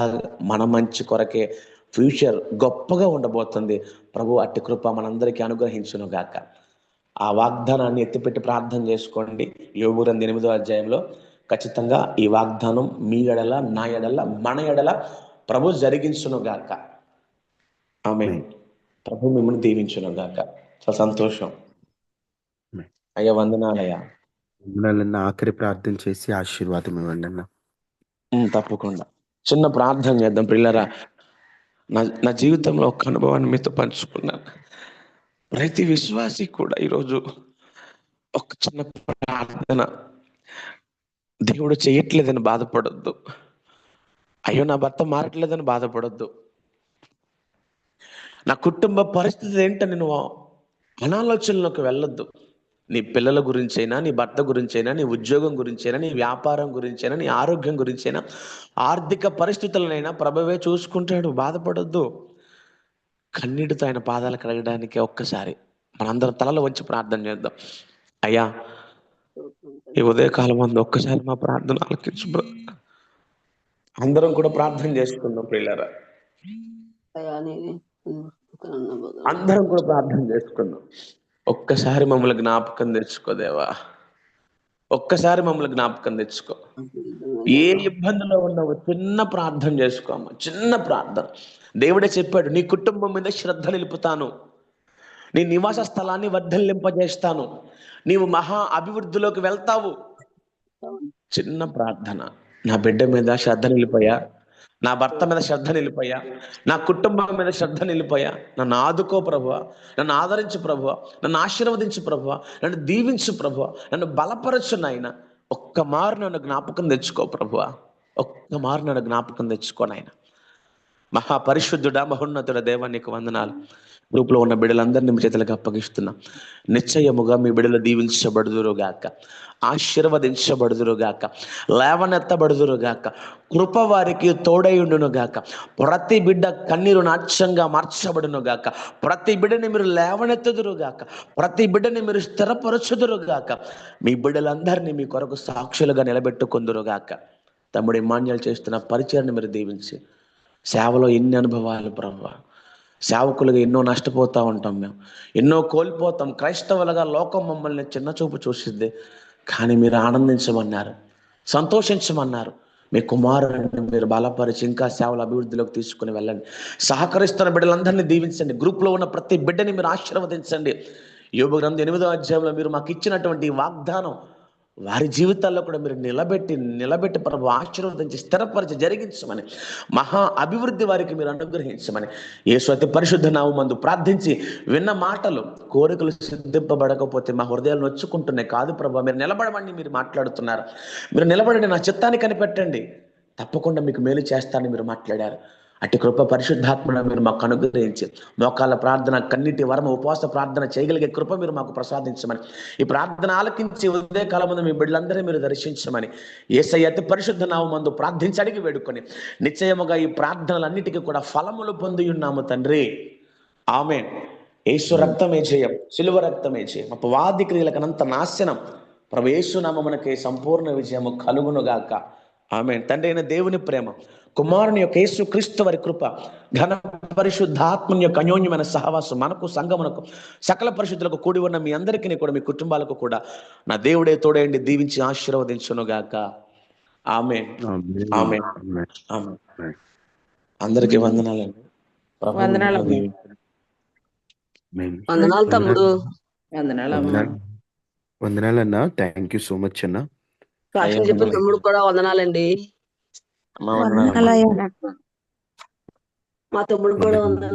మన మంచి కొరకే. ఫ్యూచర్ గొప్పగా ఉండబోతుంది. ప్రభు అట్టి కృప మనందరికీ అనుగ్రహించునుగాక. ఆ వాగ్దానాన్ని ఎత్తిపెట్టి ప్రార్థన చేసుకోండి. యోబు గ్రంథం 8వ అధ్యాయంలో ఖచ్చితంగా ఈ వాగ్దానం మీ ఎడల, నా ఎడల, మన ఎడల ప్రభు జరిగించునుగాక. ఆమె ప్రభు మిమ్మల్ని దీవించునుగాక. చాలా సంతోషం అయ్యా. వందనాలయ్యా. ఆఖరి ప్రార్థన చేసి ఆశీర్వాదం ఇవ్వండి అన్న. తప్పకుండా చిన్న ప్రార్థన చేద్దాం పిల్లరా. నా జీవితంలో ఒక అనుభవాన్ని మీతో పంచుకున్నాను. ప్రతి విశ్వాసి కూడా ఈరోజు ఒక చిన్న ప్రార్థన దేవుడు చేయట్లేదని బాధపడొద్దు. అయ్యో నా భర్త మారట్లేదని బాధపడొద్దు. నా కుటుంబ పరిస్థితి ఏంటని నువ్వు అనాలోచనలోకి వెళ్ళొద్దు. నీ పిల్లల గురించైనా, నీ భర్త గురించైనా, నీ ఉద్యోగం గురించైనా, నీ వ్యాపారం గురించైనా, నీ ఆరోగ్యం గురించైనా, ఆర్థిక పరిస్థితులనైనా ప్రభువే చూసుకుంటాడు. బాధపడొద్దు. కన్నీటితో ఆయన పాదాలు కడగడానికి ఒక్కసారి మనందరం తలలో వంచి ప్రార్థన చేద్దాం. అయ్యా, ఈ ఉదయకాలం అందు ఒక్కసారి మా ప్రార్థన ఆలకించు. అందరం కూడా ప్రార్థన చేసుకుందాం ప్రియులారా. అందరం కూడా ప్రార్థన చేసుకుందాం. ఒక్కసారి మమ్మల్ని జ్ఞాపకం తెచ్చుకోదేవా, ఒక్కసారి మమ్మల్ని జ్ఞాపకం తెచ్చుకో. ఏ ఇబ్బందిలో ఉన్నావో చిన్న ప్రార్థన చేసుకోమ్మా, చిన్న ప్రార్థన. దేవుడే చెప్పాడు, నీ కుటుంబం మీద శ్రద్ధ నిలుపుతాను, నీ నివాస స్థలాన్ని వర్ధలింపజేస్తాను, నీవు మహా అభివృద్ధిలోకి వెళ్తావు. చిన్న ప్రార్థన. నా బిడ్డ మీద శ్రద్ధ నిలిపోయా, నా భర్త మీద శ్రద్ధ నిలిపోయా, నా కుటుంబం మీద శ్రద్ధ నిలిపోయా, నన్ను ఆదుకో ప్రభువా, నన్ను ఆదరించు ప్రభువా, నన్ను ఆశీర్వదించు ప్రభువా, నన్ను దీవించు ప్రభువా, నన్ను బలపరచు నాయన. ఒక్క మారు నన్ను జ్ఞాపకం తెచ్చుకో ప్రభువా, ఒక్క మారు నన్ను జ్ఞాపకం తెచ్చుకో నాయన. మహాపరిశుద్ధుడా, మహోన్నతుడ దేవా, నీకు వందనాలు. గ్రూప్లో ఉన్న బిడ్డలందరినీ మీ చేతులకు అప్పగిస్తున్నా. నిశ్చయముగా మీ బిడ్డలు దీవించబడుదురుగాక, ఆశీర్వదించబడుదురుగాక, లేవనెత్తబడుదురుగాక, కృప వారికి తోడైండునుగాక. ప్రతి బిడ్డ కన్నీరు నాట్యంగా మార్చబడునుగాక. ప్రతి బిడ్డని మీరు లేవనెత్తుదురుగాక, ప్రతి బిడ్డని మీరు స్థిరపరచుదురుగాక. మీ బిడ్డలందరినీ మీ కొరకు సాక్షులుగా నిలబెట్టుకుందురుగాక. తమ్ముడు ఇమ్మాన్యుయేల్ చేస్తున్న పరిచయాన్ని మీరు దీవించి, సేవలో ఎన్ని అనుభవాలు ప్రభువా, సేవకులుగా ఎన్నో నష్టపోతూ ఉంటాం, మేము ఎన్నో కోల్పోతాం. క్రైస్తవులుగా లోకం మమ్మల్ని చిన్న చూపు చూసిద్ది, కానీ మీరు ఆనందించమన్నారు, సంతోషించమన్నారు. మీ కుమారుని మీరు బలపరిచి ఇంకా సేవల అభివృద్ధిలోకి తీసుకుని వెళ్ళండి. సహకరిస్తున్న బిడ్డలందరినీ దీవించండి. గ్రూప్లో ఉన్న ప్రతి బిడ్డని మీరు ఆశీర్వదించండి. యోబు గ్రంథం 8వ అధ్యాయంలో మీరు మాకు ఇచ్చినటువంటి వాగ్దానం వారి జీవితాల్లో కూడా మీరు నిలబెట్టి ప్రభు ఆశీర్వదించి స్థిరపరిచి జరిగించమని, మహా అభివృద్ధి వారికి మీరు అనుగ్రహించమని యేసు అతి పరిశుద్ధ నామమునందు ప్రార్థించి, విన్న మాటలు కోరికలు సిద్ధింపబడకపోతే మా హృదయాలు నొచ్చుకుంటున్నాయి. కాదు ప్రభు, మీరు నిలబడమని మీరు మాట్లాడుతున్నారు. మీరు నిలబడండి, నా చిత్తాన్ని కనిపెట్టండి, తప్పకుండా మీకు మేలు చేస్తానని మీరు మాట్లాడారు. అటు కృప పరిశుద్ధాత్మను మీరు మాకు అనుగ్రహించి, మోకాళ్ళ ప్రార్థన, కన్నీటి వరమ, ఉపవాస ప్రార్థన చేయగలిగే కృప మీరు మాకు ప్రసాదించమని, ఈ ప్రార్థన ఆలకించి ఉదయకాలం ముందు మీ బిడ్డలందరూ మీరు దర్శించమని యేసయ్య అతి పరిశుద్ధ నామమునందు ప్రార్థించి అడిగి వేడుకొని నిశ్చయముగా ఈ ప్రార్థనలన్నిటికీ కూడా ఫలములు పొంది ఉన్నాము తండ్రి. ఆమేన్. యేసు రక్తమే జయం, సిలువ రక్తమే జయం, అపవాది క్రియలకు అనంత నాశనం. ప్రభు యేసు నామమునకే సంపూర్ణ విజయము కలుగునుగాక. ఆమేన్. తండ్రి అయిన దేవుని ప్రేమ, కుమారుని యొక్క యేసు క్రీస్తు వారి కృప, ఘన పరిశుద్ధాత్మని యొక్క అన్యోన్యమైన సహవాసం మనకు, సంఘమునకు, సకల పరిశుద్ధులకు కూడి ఉన్న మీ అందరికీ కూడా, మీ కుటుంబాలకు కూడా నా దేవుడే తోడేయండి, దీవించి ఆశీర్వదించునుగాక. ఆమేన్. ఆమేన్. ఆమేన్. అందరికీ వందనాలండి. ప్రభు వందనాలు. మిమ్మల్ని దీవించును. వందనాలు తమ్ముడు. వందనాలన్నా. థ్యాంక్ యూ సో మచ్ అన్న. సాక్ష్యం చెప్పిన తమ్ముడు కూడా వందనాలండి. అమ్మా వందనాలు. మా తమ్ముడు కూడా వందనాలు.